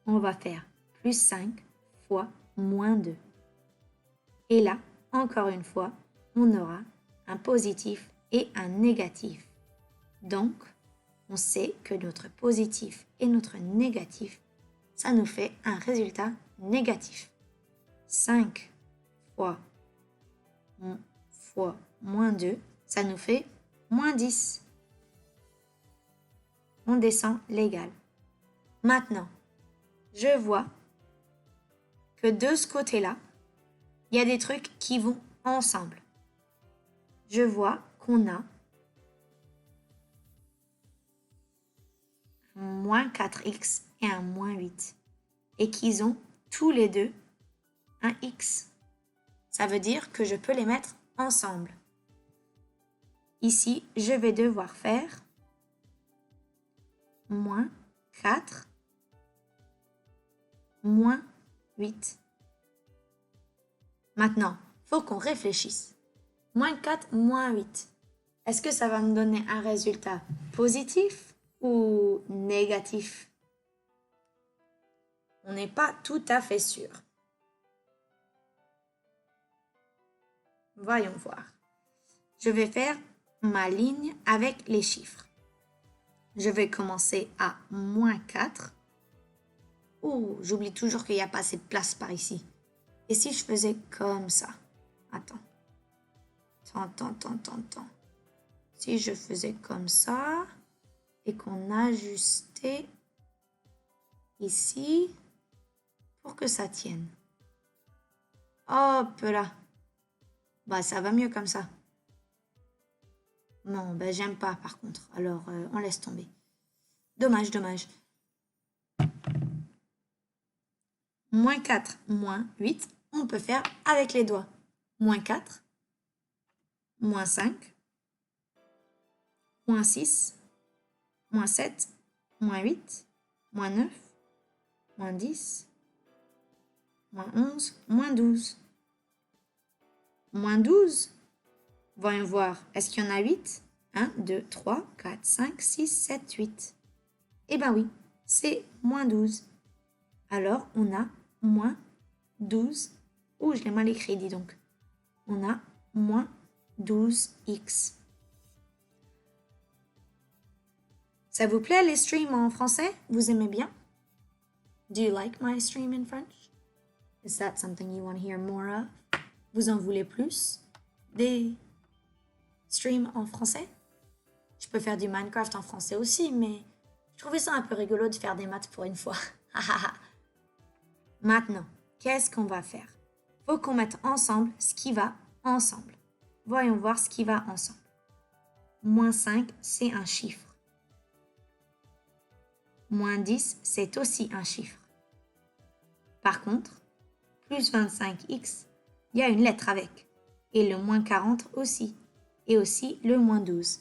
On va faire plus 5 fois moins 2. Et là, encore une fois, on aura un positif et un négatif. Donc, on sait que notre positif et notre négatif, ça nous fait un résultat négatif. 5 fois moins 2, ça nous fait moins 10. On descend l'égal. Maintenant, je vois que de ce côté-là, il y a des trucs qui vont ensemble. Je vois qu'on a un moins 4x et un moins 8 et qu'ils ont tous les deux un x. Ça veut dire que je peux les mettre ensemble. Ici, je vais devoir faire moins 4, moins 8. Maintenant, il faut qu'on réfléchisse. Moins 4, moins 8. Est-ce que ça va me donner un résultat positif ou négatif? On n'est pas tout à fait sûr. Voyons voir. Je vais faire ma ligne avec les chiffres. Je vais commencer à moins 4. Oh, j'oublie toujours qu'il n'y a pas assez de place par ici. Et si je faisais comme ça? Attends. Si je faisais comme ça et qu'on ajustait ici pour que ça tienne. Hop là. Bah, ça va mieux comme ça. Non, ben j'aime pas par contre. Alors, on laisse tomber. Dommage, dommage. Moins 4, moins 8, on peut faire avec les doigts. Moins 4, moins 5, moins 6, moins 7, moins 8, moins 9, moins 10, moins 11, moins 12. Moins 12. Voyons voir. Est-ce qu'il y en a 8? 1, 2, 3, 4, 5, 6, 7, 8. Eh ben oui, c'est moins 12. Alors, on a moins 12. Ouh, je l'ai mal écrit, dis donc. On a moins 12x. Ça vous plaît les streams en français? Vous aimez bien? Do you like my stream in French? Is that something you want to hear more of? Vous en voulez plus? Des streams en français? Je peux faire du Minecraft en français aussi, mais je trouvais ça un peu rigolo de faire des maths pour une fois. Maintenant, qu'est-ce qu'on va faire? Faut qu'on mette ensemble ce qui va ensemble. Voyons voir ce qui va ensemble. Moins 5, c'est un chiffre. Moins 10, c'est aussi un chiffre. Par contre, plus 25x, il y a une lettre avec. Et le moins 40 aussi. Et aussi le moins 12.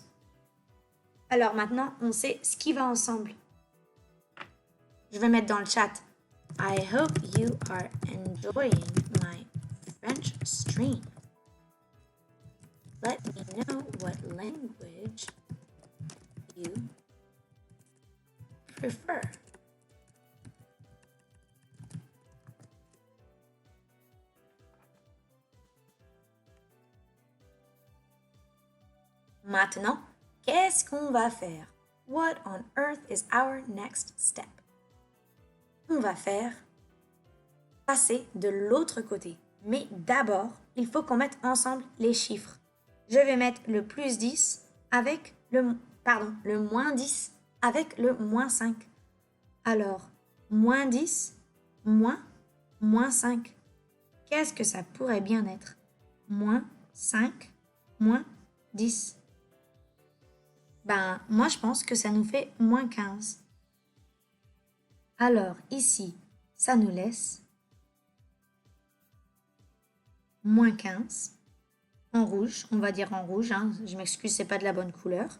Alors maintenant, on sait ce qui va ensemble. Je vais mettre dans le chat. I hope you are enjoying my French stream. Let me know what language you prefer. Maintenant, qu'est-ce qu'on va faire? What on earth is our next step? On va faire passer de l'autre côté. Mais d'abord, il faut qu'on mette ensemble les chiffres. Je vais mettre le plus 10 avec le moins 10 avec le moins 5. Alors, moins 10, moins 5. Qu'est-ce que ça pourrait bien être? Moins 5, moins 10. Ben, moi je pense que ça nous fait moins 15. Alors, ici, ça nous laisse moins 15. En rouge, on va dire en rouge, hein. Je m'excuse, c'est pas de la bonne couleur.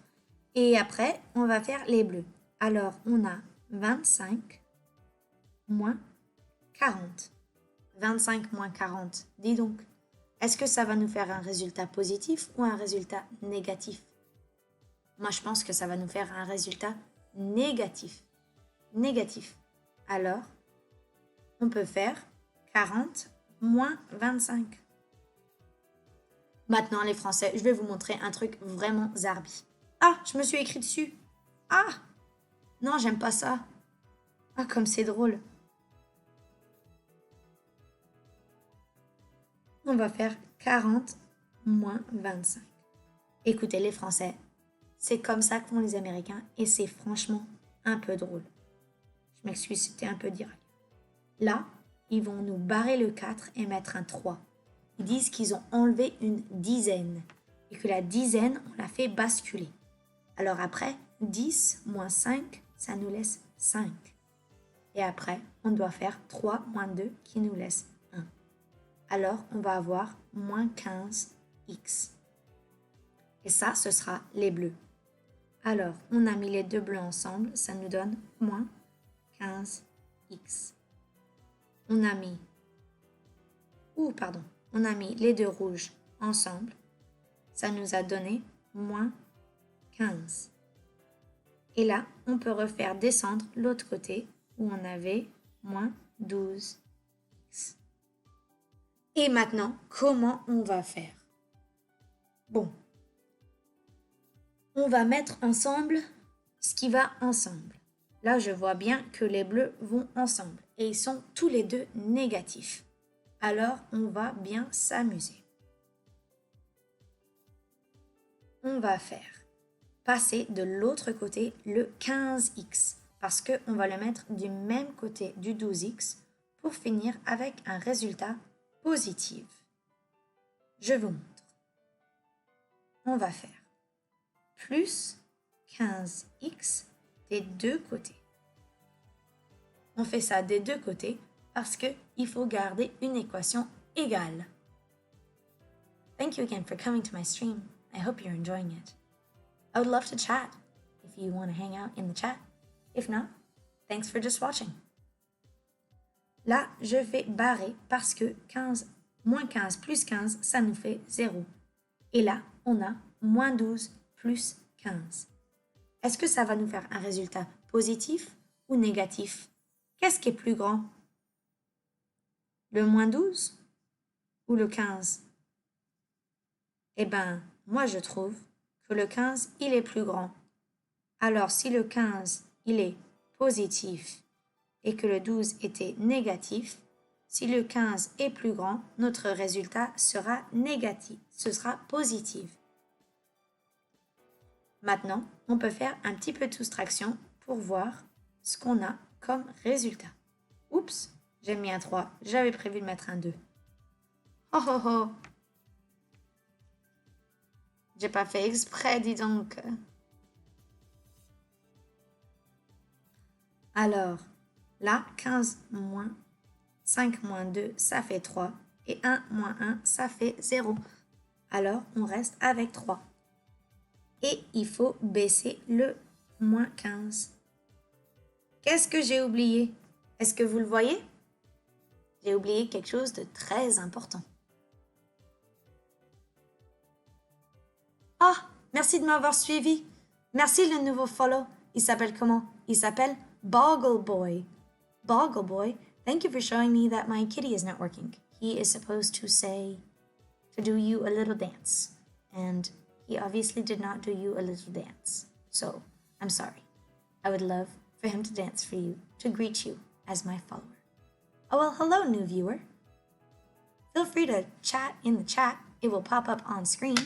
Et après, on va faire les bleus. Alors, on a 25 moins 40. 25 moins 40, dis donc. Est-ce que ça va nous faire un résultat positif ou un résultat négatif? Moi, je pense que ça va nous faire un résultat négatif. Négatif. Alors, on peut faire 40 moins 25. Maintenant, les Français, je vais vous montrer un truc vraiment zarbi. Ah, je me suis écrit dessus. Ah, non, j'aime pas ça. Ah, comme c'est drôle. On va faire 40 moins 25. Écoutez, les Français, c'est comme ça que font les Américains et c'est franchement un peu drôle. Je m'excuse, c'était un peu direct. Là, ils vont nous barrer le 4 et mettre un 3. Ils disent qu'ils ont enlevé une dizaine et que la dizaine, on l'a fait basculer. Alors après, 10 moins 5, ça nous laisse 5. Et après, on doit faire 3 moins 2 qui nous laisse 1. Alors, on va avoir moins 15x. Et ça, ce sera les bleus. Alors, on a mis les deux bleus ensemble, ça nous donne moins 15x. On a mis les deux rouges ensemble, ça nous a donné moins 15. Et là, on peut refaire descendre l'autre côté où on avait moins 12x. Et maintenant, comment on va faire? Bon, on va mettre ensemble ce qui va ensemble. Là, je vois bien que les bleus vont ensemble et ils sont tous les deux négatifs. Alors, on va bien s'amuser. On va faire passer de l'autre côté le 15x. parce qu'on va le mettre du même côté du 12x pour finir avec un résultat positif. Je vous montre. On va faire plus 15x des deux côtés. On fait ça des deux côtés parce qu'il faut garder une équation égale. Thank you again for coming to my stream. I hope you're enjoying it. I would love to chat if you want to hang out in the chat. If not, thanks for just watching. Là, je vais barrer parce que moins 15 plus 15, ça nous fait 0. Et là, on a moins 12 plus 15. Est-ce que ça va nous faire un résultat positif ou négatif? Qu'est-ce qui est plus grand? Le moins 12 ou le 15? Eh bien, moi je trouve que le 15, il est plus grand. Alors si le 15, il est positif et que le 12 était négatif, si le 15 est plus grand, notre résultat sera négatif, ce sera positif. Maintenant, on peut faire un petit peu de soustraction pour voir ce qu'on a comme résultat. Oups, j'ai mis un 3, j'avais prévu de mettre un 2. Oh oh oh! J'ai pas fait exprès, dis donc. Alors, là, 15 moins 5 moins 2, ça fait 3. Et 1 moins 1, ça fait 0. Alors, on reste avec 3. Et il faut baisser le moins 15. Qu'est-ce que j'ai oublié? Est-ce que vous le voyez? J'ai oublié quelque chose de très important. Ah, merci de m'avoir suivi. Merci le nouveau follow. Il s'appelle comment? Il s'appelle Boggle Boy. Boggle Boy, thank you for showing me that my kitty is not working. He is supposed to say, to do you a little dance. And he obviously did not do you a little dance. So, I'm sorry. I would love for him to dance for you, to greet you as my follower. Oh, well, hello, new viewer. Feel free to chat in the chat. It will pop up on screen.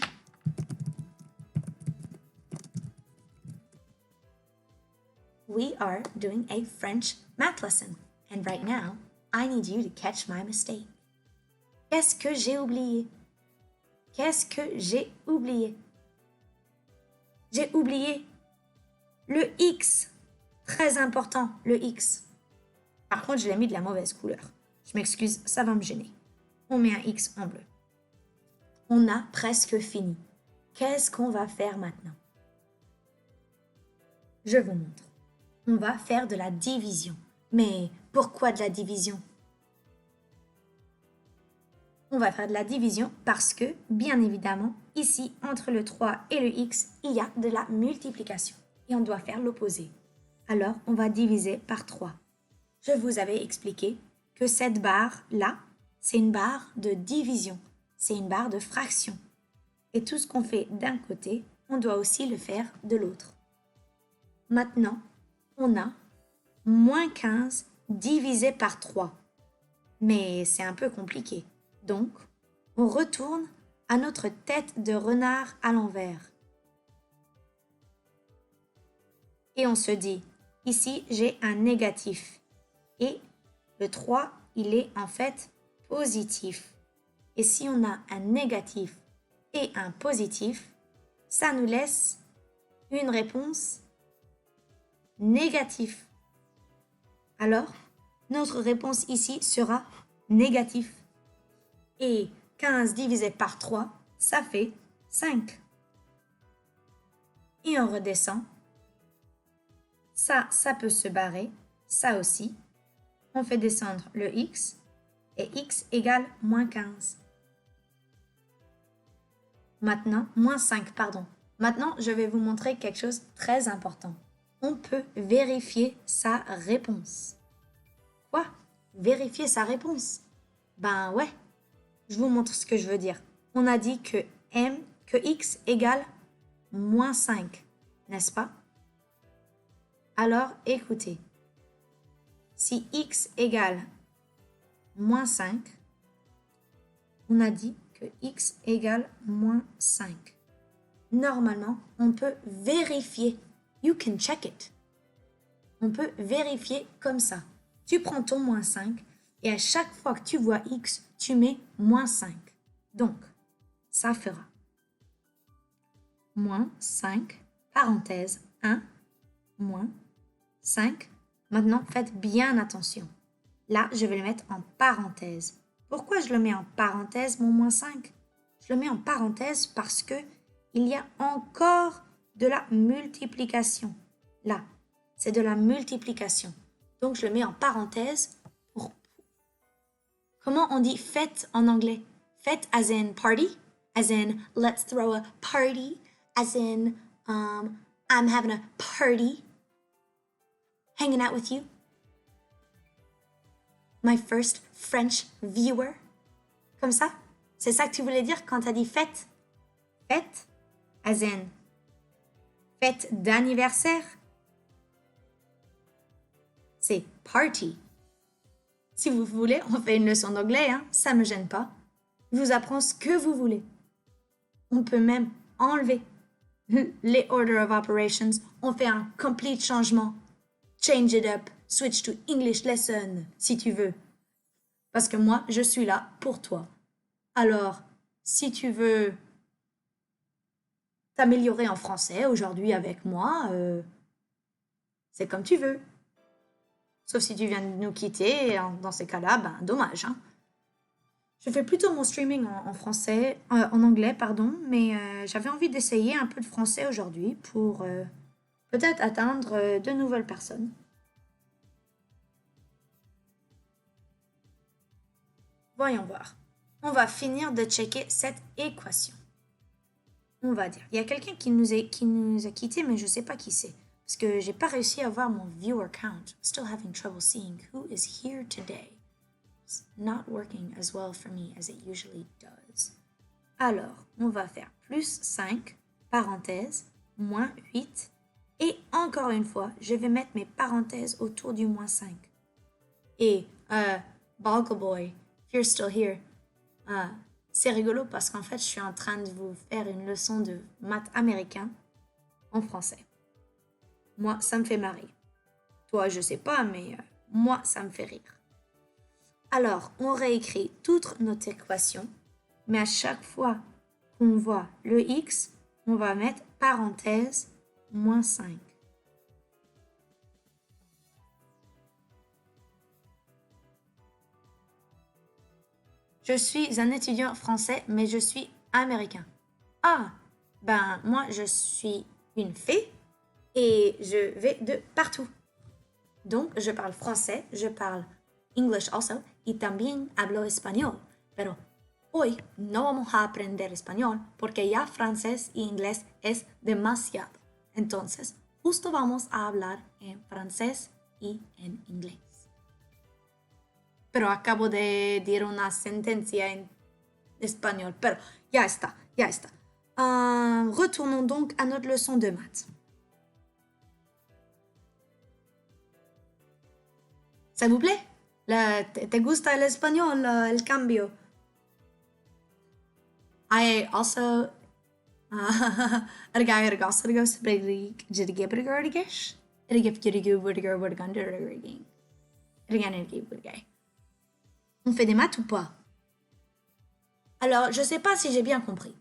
We are doing a French math lesson. And right now, I need you to catch my mistake. Qu'est-ce que j'ai oublié? Qu'est-ce que j'ai oublié? J'ai oublié le X. Très important, le X. Par contre, je l'ai mis de la mauvaise couleur. Je m'excuse, ça va me gêner. On met un X en bleu. On a presque fini. Qu'est-ce qu'on va faire maintenant? Je vous montre. On va faire de la division. Mais pourquoi de la division? On va faire de la division parce que, bien évidemment, ici, entre le 3 et le X, il y a de la multiplication. Et on doit faire l'opposé. Alors, on va diviser par 3. Je vous avais expliqué que cette barre-là, c'est une barre de division. C'est une barre de fraction. Et tout ce qu'on fait d'un côté, on doit aussi le faire de l'autre. Maintenant, on a moins 15 divisé par 3. Mais c'est un peu compliqué. Donc, on retourne à notre tête de renard à l'envers. Et on se dit, ici, j'ai un négatif. Et le 3, il est en fait positif. Et si on a un négatif et un positif, ça nous laisse une réponse négative. Alors, notre réponse ici sera négatif. Et 15 divisé par 3, ça fait 5. Et on redescend. Ça peut se barrer. Ça aussi. On fait descendre le X. Et X égale moins 15. Maintenant, moins 5, pardon. Maintenant, je vais vous montrer quelque chose de très important. On peut vérifier sa réponse. Quoi? Vérifier sa réponse? Ben ouais. Je vous montre ce que je veux dire. On a dit que X égale moins 5, n'est-ce pas? Alors, écoutez. Si X égale moins 5, on a dit que X égale moins 5. Normalement, on peut vérifier. You can check it. on peut vérifier comme ça. Tu prends ton moins 5 et à chaque fois que tu vois x, tu mets moins 5. Donc, ça fera moins 5, parenthèse 1, moins 5. Maintenant, faites bien attention. Là, je vais le mettre en parenthèse. Pourquoi je le mets en parenthèse, mon moins 5? Je le mets en parenthèse parce que il y a encore de la multiplication. Là, c'est de la multiplication. Donc, je le mets en parenthèse pour... Comment on dit fête en anglais? Fête as in party, as in let's throw a party, as in I'm having a party, hanging out with you. My first French viewer. Comme ça? C'est ça que tu voulais dire quand tu as dit fête? Fête, as in fête d'anniversaire. C'est party. Si vous voulez, on fait une leçon d'anglais, hein? Ça me gêne pas. Je vous apprends ce que vous voulez. On peut même enlever les order of operations. On fait un complete changement. Change it up. Switch to English lesson, si tu veux. Parce que moi, je suis là pour toi. Alors, si tu veux t'améliorer en français aujourd'hui avec moi, c'est comme tu veux. Sauf si tu viens de nous quitter, dans ces cas-là, ben dommage. Hein. Je fais plutôt mon streaming en français, en anglais, pardon, mais j'avais envie d'essayer un peu de français aujourd'hui pour peut-être atteindre de nouvelles personnes. Voyons voir. On va finir de checker cette équation. On va dire, il y a quelqu'un qui nous a quittés, mais je ne sais pas qui c'est. Parce que j'ai pas réussi à voir mon viewer count. I'm still having trouble seeing who is here today. It's not working as well for me as it usually does. Alors, on va faire plus 5, parenthèse, moins 8. Et encore une fois, je vais mettre mes parenthèses autour du moins 5. Et, Boggle Boy, if you're still here, c'est rigolo parce qu'en fait, je suis en train de vous faire une leçon de maths américain en français. Moi, ça me fait marrer. Toi, je sais pas, mais moi, ça me fait rire. Alors, on réécrit toute notre équation, mais à chaque fois qu'on voit le x, on va mettre parenthèse moins 5. Je suis un étudiant français, mais je suis américain. Ah, ben moi, je suis une fée et je vais de partout. Donc, je parle français, je parle English also y también hablo español. Pero hoy no vamos a aprender español porque ya francés y inglés es demasiado. Entonces, justo vamos a hablar en francés y en inglés. Pero acabo de decir una sentencia en espagnol. Pero ya está, ya está. Retournons donc à notre leçon de maths. ¿Ça vous plaît? ¿Te gusta el español, el cambio? I also... On fait des maths ou pas? Alors, je sais pas si j'ai bien compris.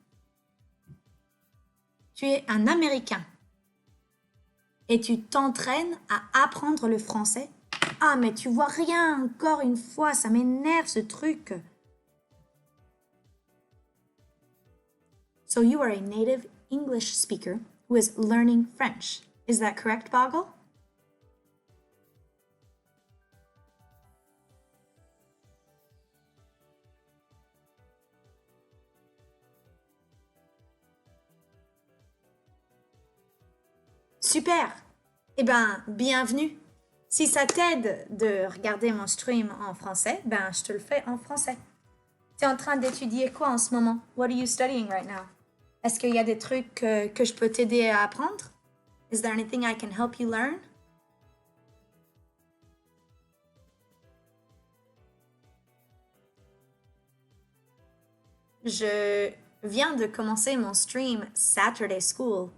Tu es un Américain et tu t'entraînes à apprendre le français. Ah, mais tu vois rien, encore une fois, ça m'énerve ce truc. So you are a native English speaker who is learning French. Is that correct, Boggle? Super! Eh ben, bienvenue! Si ça t'aide de regarder mon stream en français, ben je te le fais en français. Tu es en train d'étudier quoi en ce moment? What are you studying right now? Est-ce qu'il y a des trucs que je peux t'aider à apprendre? Is there anything I can help you learn? Je viens de commencer mon stream Saturday School.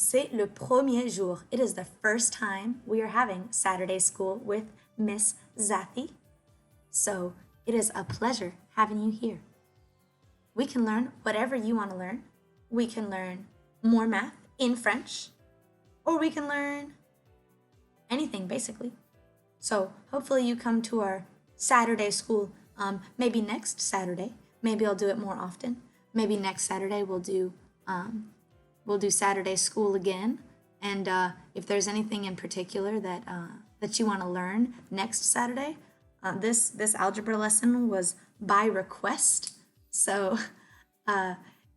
C'est le premier jour. It is the first time we are having Saturday school with Miss Zathi. So it is a pleasure having you here. We can learn whatever you want to learn. We can learn more math in French, or we can learn anything basically. So hopefully you come to our Saturday school, maybe next Saturday. Maybe I'll do it more often. Maybe next Saturday we'll do Saturday school again. And if there's anything in particular that you want to learn next Saturday, this algebra lesson was by request. So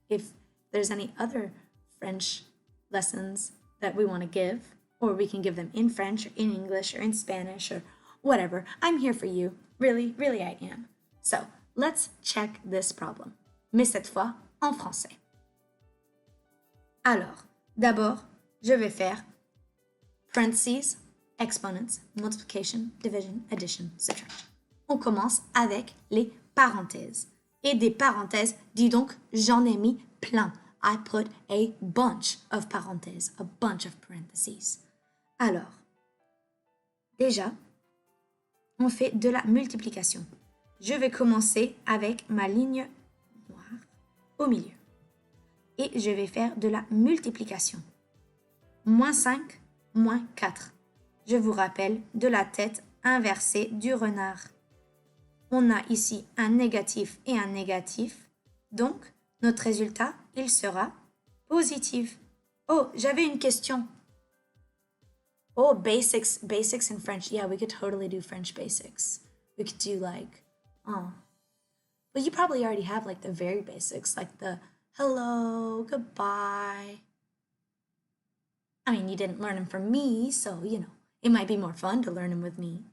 if there's any other French lessons that we want to give, or we can give them in French or in English or in Spanish or whatever, I'm here for you. Really, really I am. So let's check this problem. Mais cette fois en français. Alors, d'abord, je vais faire parentheses, exponents, multiplication, division, addition, subtraction. On commence avec les parenthèses. Et des parenthèses, dis donc, j'en ai mis plein. I put a bunch of parenthèses, a bunch of parentheses. Alors, déjà, on fait de la multiplication. Je vais commencer avec ma ligne noire au milieu. Et je vais faire de la multiplication. Moins 5, moins 4. Je vous rappelle de la tête inversée du renard. On a ici un négatif et un négatif. Donc, notre résultat, il sera positif. Oh, j'avais une question. Oh, basics in French. Yeah, we could totally do French basics. We could do but you probably already have like the very basics, like the hello, goodbye. I mean, you didn't learn them from me, so, it might be more fun to learn them with me.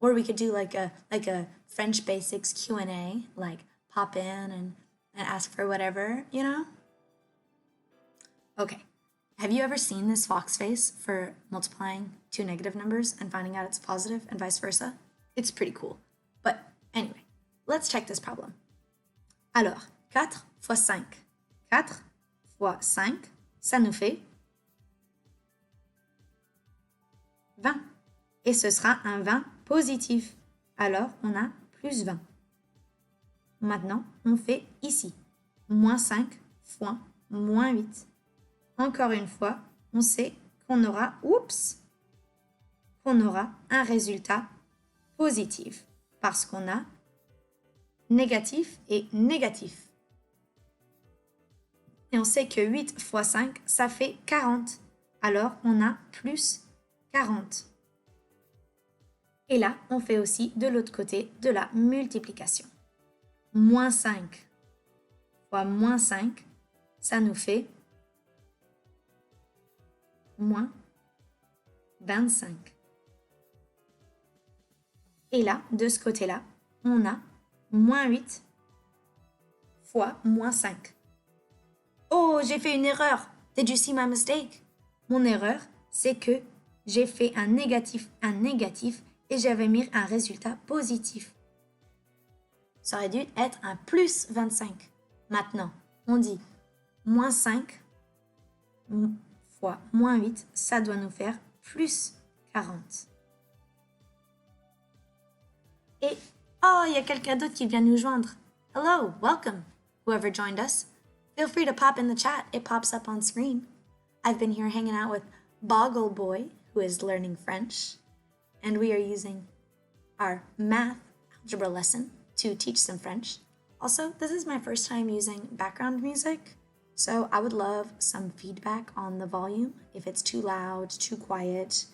Or we could do like a French basics Q&A, like pop in and ask for whatever, Okay. Have you ever seen this fox face for multiplying two negative numbers and finding out it's positive and vice versa? It's pretty cool. But anyway, let's check this problem. Alors, 4 fois 5. 4 fois 5, ça nous fait 20. Et ce sera un 20 positif. Alors, on a plus 20. Maintenant, on fait ici. Moins 5 fois moins 8. Encore une fois, on sait qu'on aura, un résultat positif parce qu'on a négatif et négatif. Et on sait que 8 fois 5, ça fait 40. Alors, on a plus 40. Et là, on fait aussi de l'autre côté de la multiplication. Moins 5 fois moins 5, ça nous fait moins 25. Et là, de ce côté-là, on a moins 8 fois moins 5. Oh, j'ai fait une erreur. Did you see my mistake? Mon erreur, c'est que j'ai fait un négatif et j'avais mis un résultat positif. Ça aurait dû être un plus 25. Maintenant, on dit moins 5 fois moins 8, ça doit nous faire plus 40. Et, oh, il y a quelqu'un d'autre qui vient nous joindre. Hello, welcome, whoever joined us. Feel free to pop in the chat. It pops up on screen. I've been here hanging out with Boggle Boy, who is learning French. And we are using our math algebra lesson to teach some French. Also, this is my first time using background music. So I would love some feedback on the volume, if it's too loud, too quiet,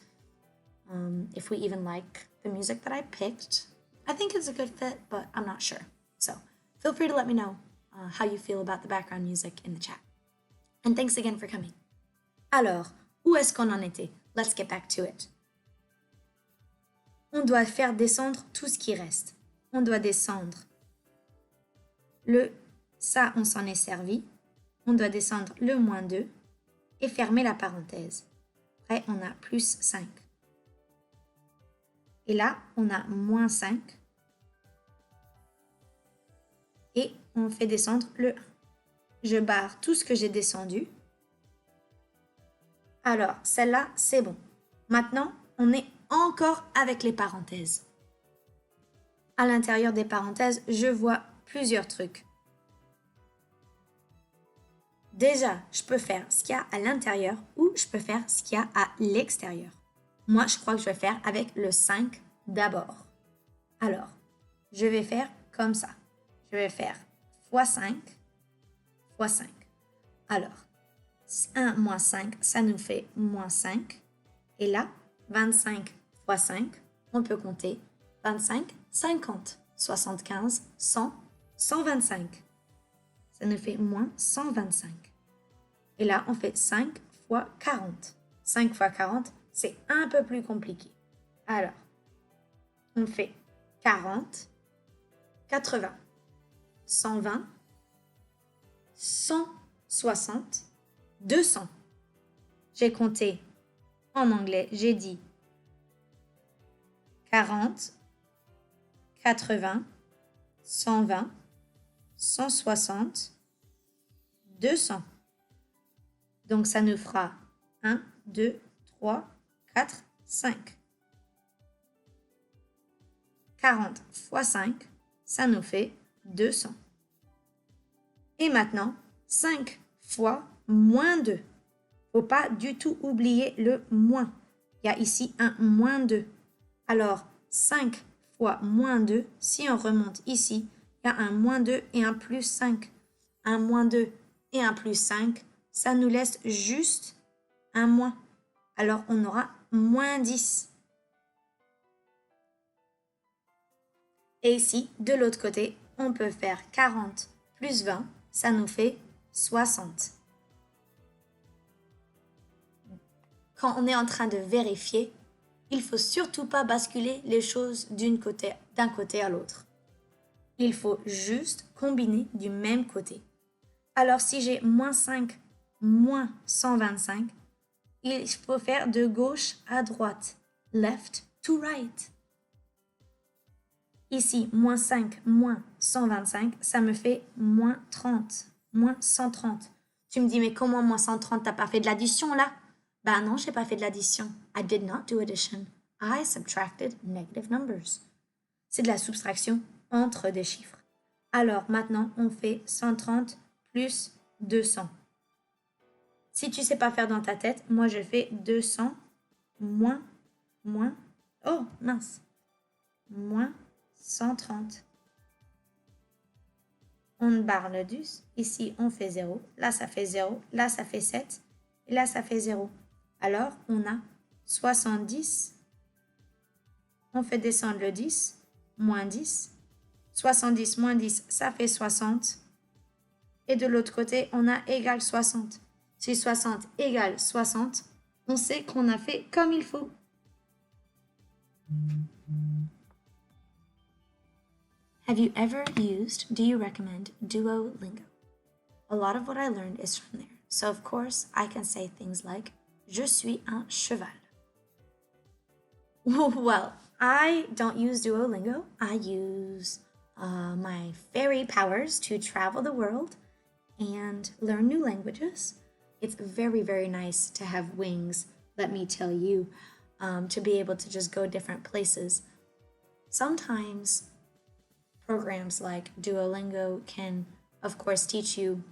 if we even like the music that I picked. I think it's a good fit, but I'm not sure. So feel free to let me know how you feel about the background music in the chat. And thanks again for coming. Alors, où est-ce qu'on en était? Let's get back to it. On doit faire descendre tout ce qui reste. On doit descendre ça, on s'en est servi. On doit descendre le moins 2 et fermer la parenthèse. Après, on a plus 5. Et là, on a moins 5. Et on fait descendre le 1. Je barre tout ce que j'ai descendu. Alors, celle-là, c'est bon. Maintenant, on est encore avec les parenthèses. À l'intérieur des parenthèses, je vois plusieurs trucs. Déjà, je peux faire ce qu'il y a à l'intérieur ou je peux faire ce qu'il y a à l'extérieur. Moi, je crois que je vais faire avec le 5 d'abord. Alors, je vais faire comme ça. Je vais faire x 5 x 5. Alors, 1 moins 5, ça nous fait moins 5. Et là, 25 x 5, on peut compter 25, 50, 75, 100, 125. Ça nous fait moins 125. Et là, on fait 5 fois 40. 5 fois 40, c'est un peu plus compliqué. Alors, on fait 40, 80, 120, 160, 200. J'ai compté en anglais, j'ai dit 40, 80, 120, 160, 200. Donc, ça nous fera 1, 2, 3, 4, 5. 40 fois 5, ça nous fait 200. Et maintenant, 5 fois moins 2. Faut pas du tout oublier le moins. Il y a ici un moins 2. Alors, 5 fois moins 2, si on remonte ici, il y a un moins 2 et un plus 5. Un moins 2 et un plus 5, ça nous laisse juste un moins. Alors, on aura moins 10. Et ici, de l'autre côté, on peut faire 40 plus 20, ça nous fait 60. Quand on est en train de vérifier, il ne faut surtout pas basculer les choses d'un côté à l'autre. Il faut juste combiner du même côté. Alors si j'ai moins 5, moins 125, il faut faire de gauche à droite, left to right. Ici, moins 5, moins 125, ça me fait moins 30, moins 130. Tu me dis, mais comment moins 130, t'as pas fait de l'addition là? Ben non, j'ai pas fait de l'addition. I did not do addition. I subtracted negative numbers. C'est de la soustraction entre des chiffres. Alors maintenant, on fait 130 plus 200. Si tu sais pas faire dans ta tête, moi je fais 200 moins, oh mince, moins 130. On barre le 10. Ici, on fait 0. Là, ça fait 0. Là, ça fait 7. Et là, ça fait 0. Alors, on a 70. On fait descendre le 10. Moins 10. 70 moins 10, ça fait 60. Et de l'autre côté, on a égal 60. Si 60 égale 60, on sait qu'on a fait comme il faut. Have you ever used, do you recommend Duolingo? A lot of what I learned is from there. So of course, I can say things like, je suis un cheval. Well, I don't use Duolingo. I use my fairy powers to travel the world and learn new languages. It's very, very nice to have wings, let me tell you, to be able to just go different places. Sometimes programs like Duolingo can, of course, teach you,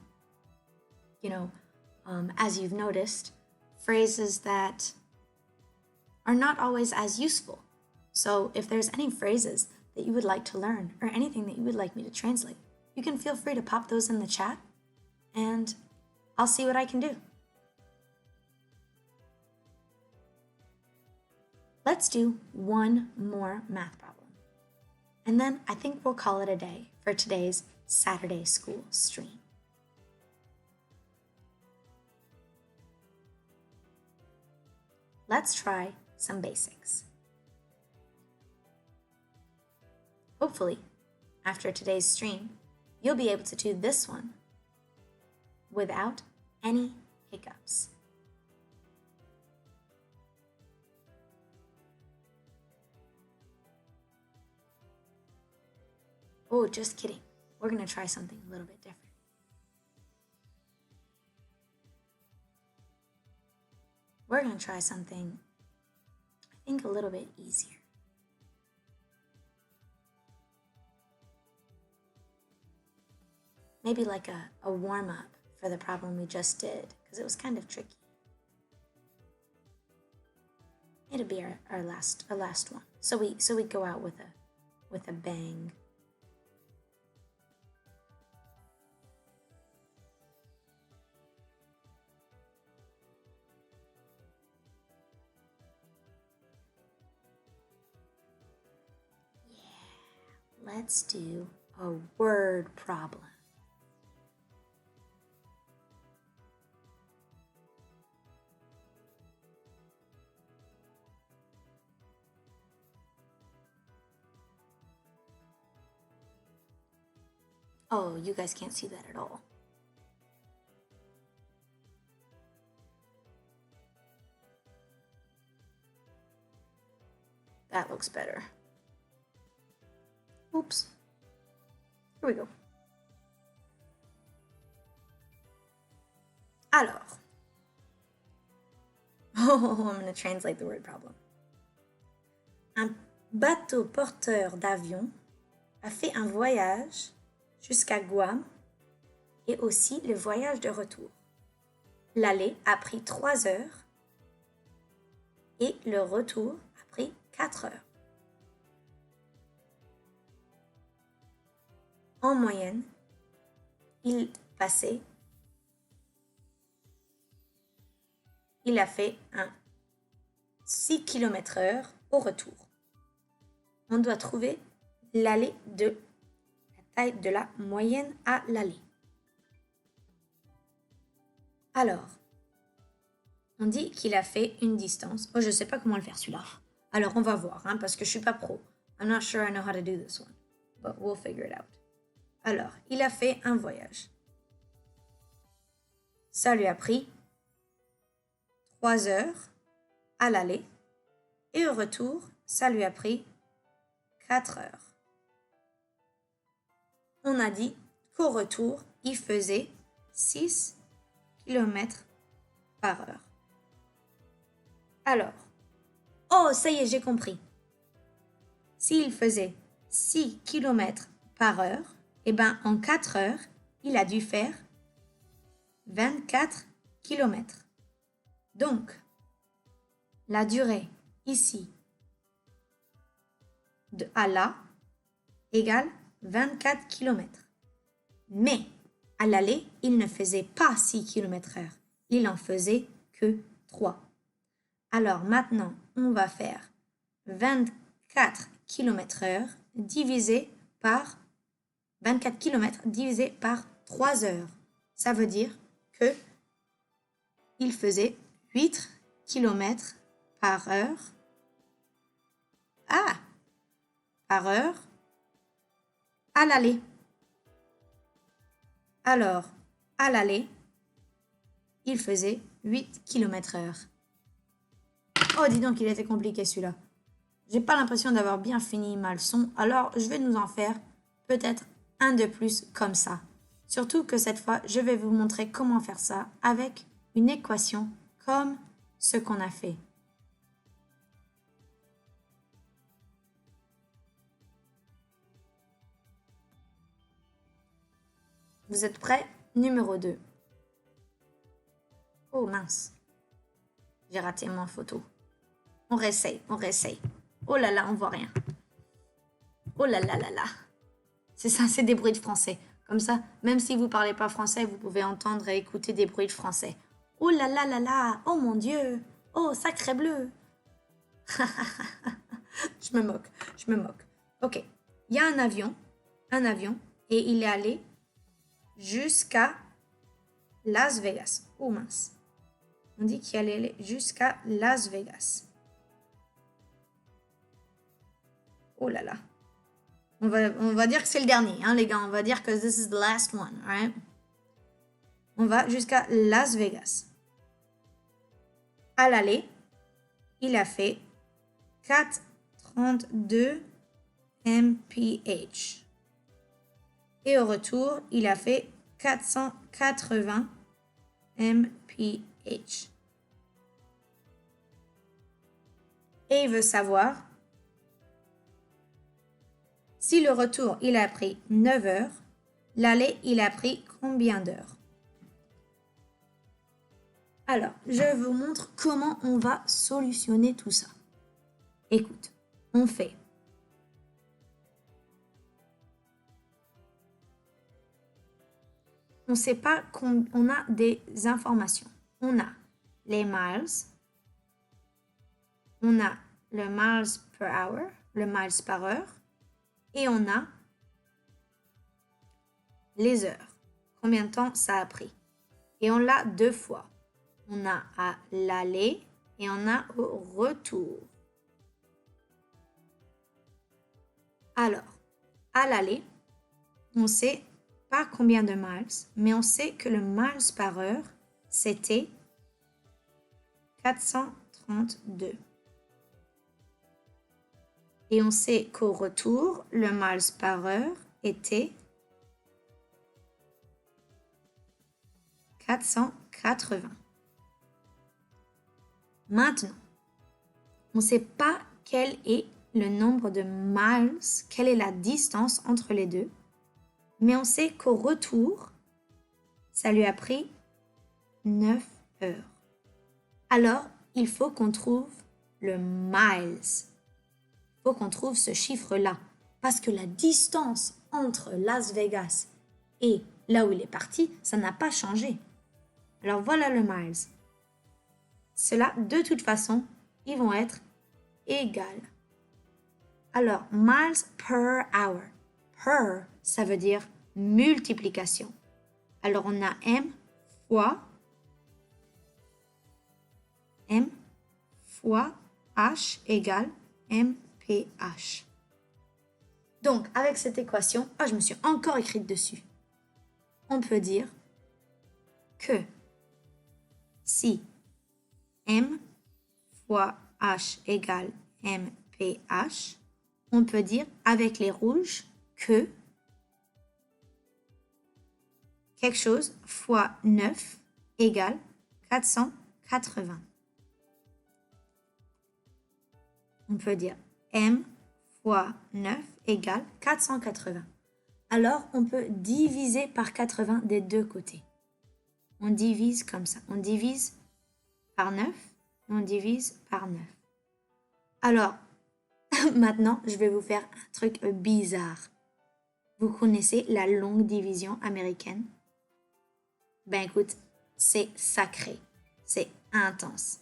as you've noticed, phrases that are not always as useful. So if there's any phrases that you would like to learn or anything that you would like me to translate, you can feel free to pop those in the chat and I'll see what I can do. Let's do one more math problem. And then I think we'll call it a day for today's Saturday school stream. Let's try some basics. Hopefully, after today's stream, you'll be able to do this one without any hiccups. Oh, just kidding. We're going to try something a little bit different. we're going to try something, I think, a little bit easier. Maybe like a warm-up for the problem we just did, because it was kind of tricky. It'll be our last one. So we go out with a bang. Yeah. Let's do a word problem. Oh, you guys can't see that at all. That looks better. Oops. Here we go. Alors. Oh, I'm going to translate the word problem. Un bateau porteur d'avions a fait un voyage jusqu'à Guam et aussi le voyage de retour. L'aller a pris 3 heures et le retour a pris 4 heures. En moyenne, il a fait un 6 km/h au retour. On doit trouver l'aller de la taille de la moyenne à l'aller. Alors, on dit qu'il a fait une distance. Oh, je ne sais pas comment le faire celui-là. Alors, on va voir, parce que je ne suis pas pro. I'm not sure I know how to do this one, but we'll figure it out. Alors, il a fait un voyage. Ça lui a pris 3 heures à l'aller et au retour, ça lui a pris 4 heures. On a dit qu'au retour, il faisait 6 km/h. Alors, oh, ça y est, j'ai compris. S'il faisait 6 km/h, eh bien, en 4 heures, il a dû faire 24 km. Donc, la durée ici de à là égale 24 km. Mais à l'aller, il ne faisait pas 6 km/h. Il en faisait que 3. Alors maintenant, on va faire 24 km/h divisé par 24 km divisé par 3 heures. Ça veut dire que il faisait 8 km/h. Par heure à l'aller. Alors, à l'aller, il faisait 8 km/h. Oh, dis donc, il était compliqué celui-là. J'ai pas l'impression d'avoir bien fini ma leçon, alors je vais nous en faire peut-être un de plus comme ça. Surtout que cette fois, je vais vous montrer comment faire ça avec une équation comme ce qu'on a fait. Vous êtes prêts? Numéro 2. Oh mince. J'ai raté ma photo. On réessaye. Oh là là, on voit rien. Oh là là là là. C'est ça, c'est des bruits de français. Comme ça, même si vous ne parlez pas français, vous pouvez entendre et écouter des bruits de français. Oh là là là là. Oh mon Dieu. Oh, sacré bleu. Je me moque. Ok. Il y a un avion, et il est allé jusqu'à Las Vegas. Oh mince. On dit qu'il allait aller jusqu'à Las Vegas. Oh là là. On va dire que c'est le dernier, les gars. On va dire que this is the last one, right? On va jusqu'à Las Vegas. À l'aller, il a fait 432 mph. Et au retour, il a fait 480 mph. Et il veut savoir si le retour, il a pris 9 heures, l'aller, il a pris combien d'heures? Alors, je vous montre comment on va solutionner tout ça. Écoute, on fait on ne sait pas qu'on a des informations. On a les miles, on a le miles per hour, le miles par heure, et on a les heures. Combien de temps ça a pris? Et on l'a 2 fois. On a à l'aller et on a au retour. Alors, à l'aller, on sait pas combien de miles, mais on sait que le miles par heure, c'était 432. Et on sait qu'au retour, le miles par heure était 480. Maintenant, on ne sait pas quel est le nombre de miles, quelle est la distance entre les deux, mais on sait qu'au retour, ça lui a pris 9 heures. Alors, il faut qu'on trouve le miles. Il faut qu'on trouve ce chiffre-là, parce que la distance entre Las Vegas et là où il est parti, ça n'a pas changé. Alors voilà le miles. Cela, de toute façon, ils vont être égales. Alors, miles per hour. Per, ça veut dire multiplication. Alors, on a M fois H égale MPH. Donc, avec cette équation, je me suis encore écrite dessus. On peut dire que si M fois H égale MPH, on peut dire avec les rouges que quelque chose fois 9 égale 480. On peut dire M fois 9 égale 480. Alors, on peut diviser par 80 des deux côtés. On divise comme ça. On divise par 9 et on divise par 9. Alors, maintenant, je vais vous faire un truc bizarre. Vous connaissez la longue division américaine? Ben écoute, c'est sacré. C'est intense.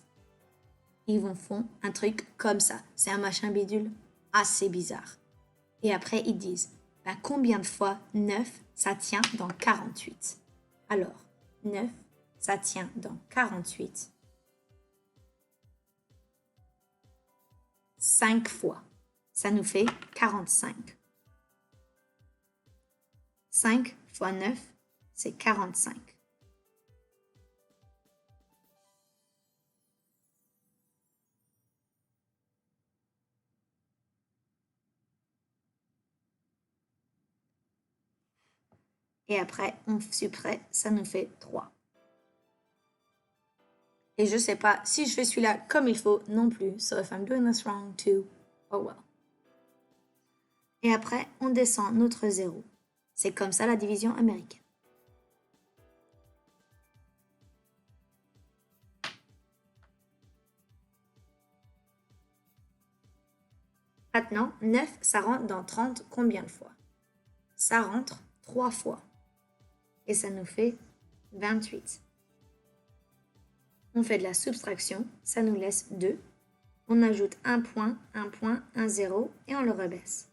Ils vont font un truc comme ça. C'est un machin bidule assez bizarre. Et après, ils disent, ben combien de fois 9, ça tient dans 48? Alors, 9, ça tient dans 48. 5 fois. Ça nous fait 45. 5 fois 9, c'est 45. Et après, on supprime, ça nous fait 3. Et je sais pas si je fais celui-là comme il faut non plus. So if I'm doing this wrong too, oh well. Et après, on descend notre 0. C'est comme ça la division américaine. Maintenant, 9, ça rentre dans 30 combien de fois? Ça rentre 3 fois. Et ça nous fait 28. On fait de la soustraction, ça nous laisse 2. On ajoute un point, un 0 et on le rebaisse.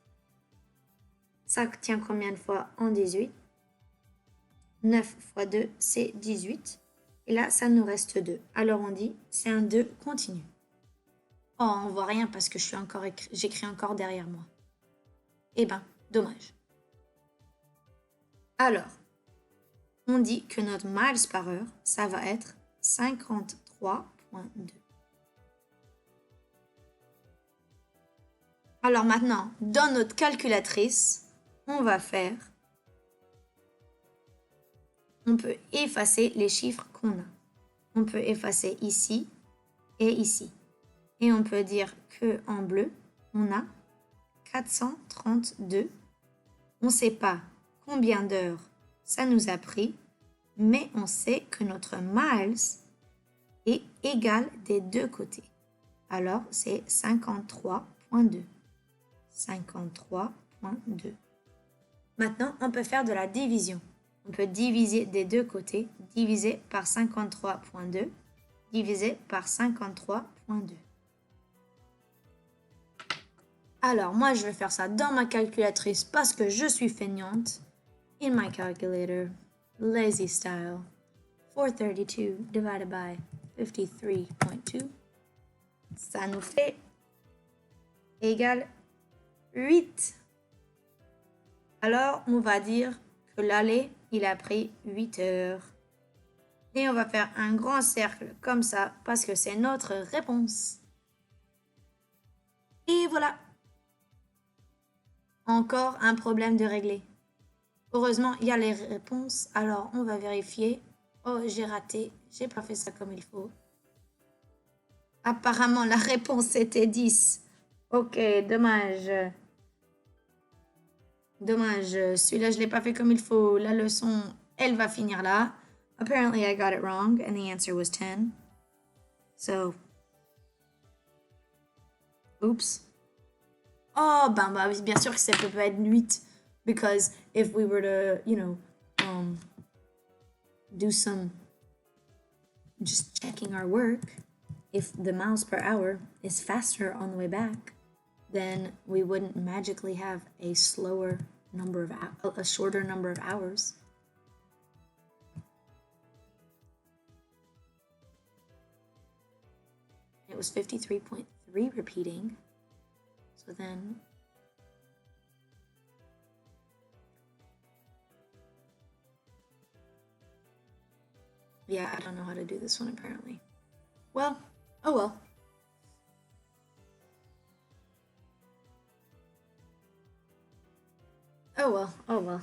Ça tient combien de fois en 18? 9 fois 2, c'est 18. Et là, ça nous reste 2. Alors on dit, c'est un 2 continu. Oh, on voit rien parce que j'écris encore derrière moi. Eh ben, dommage. Alors, on dit que notre miles par heure, ça va être 53,2. Alors maintenant, dans notre calculatrice, on peut effacer les chiffres qu'on a. On peut effacer ici et ici. Et on peut dire que en bleu, on a 432. On ne sait pas combien d'heures ça nous a pris, mais on sait que notre miles est égal des deux côtés. Alors, c'est 53,2. 53,2. Maintenant, on peut faire de la division. On peut diviser des deux côtés, diviser par 53,2, diviser par 53,2. Alors, moi, je vais faire ça dans ma calculatrice parce que je suis feignante. In my calculator, lazy style, 432 divided by 53.2, ça nous fait égal 8. Alors, on va dire que l'aller, il a pris 8 heures. Et on va faire un grand cercle comme ça parce que c'est notre réponse. Et voilà. Encore un problème de régler. Heureusement, il y a les réponses. Alors, on va vérifier. Oh, j'ai raté. J'ai pas fait ça comme il faut. Apparemment, la réponse était 10. Ok, dommage. Dommage. Celui-là, je l'ai pas fait comme il faut. La leçon, elle va finir là. Apparently, I got it wrong and the answer was 10. So, oops. Oh, bah, bien sûr que ça peut pas être 8. Because if we were to, do some just checking our work, if the miles per hour is faster on the way back, then we wouldn't magically have a shorter number of hours. It was 53.3 repeating. So then yeah, I don't know how to do this one apparently. Well, oh well. Oh well.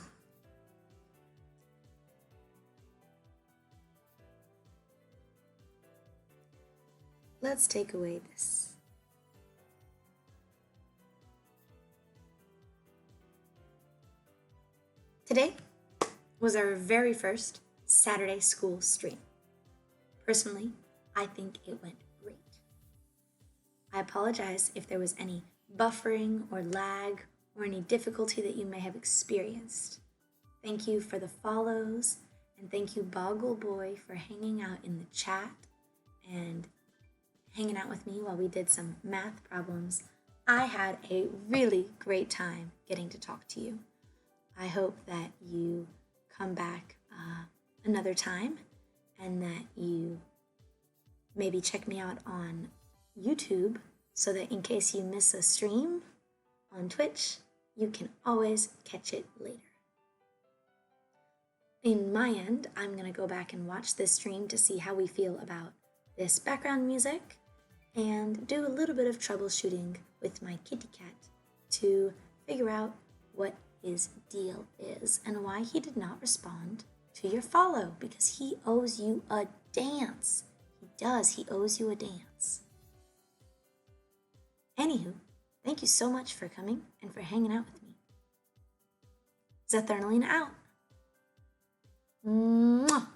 Let's take away this. Today was our very first Saturday school stream. Personally, I think it went great. I apologize if there was any buffering or lag or any difficulty that you may have experienced. Thank you for the follows, and thank you, Boggle Boy, for hanging out in the chat and hanging out with me while we did some math problems. I had a really great time getting to talk to you. I hope that you come back another time and that you maybe check me out on YouTube so that in case you miss a stream on Twitch, you can always catch it later. In my end, I'm going to go back and watch this stream to see how we feel about this background music and do a little bit of troubleshooting with my kitty cat to figure out what his deal is and why he did not respond to your follow, because he owes you a dance. He owes you a dance. Anywho, thank you so much for coming and for hanging out with me. Zetharnalina out. Mwah!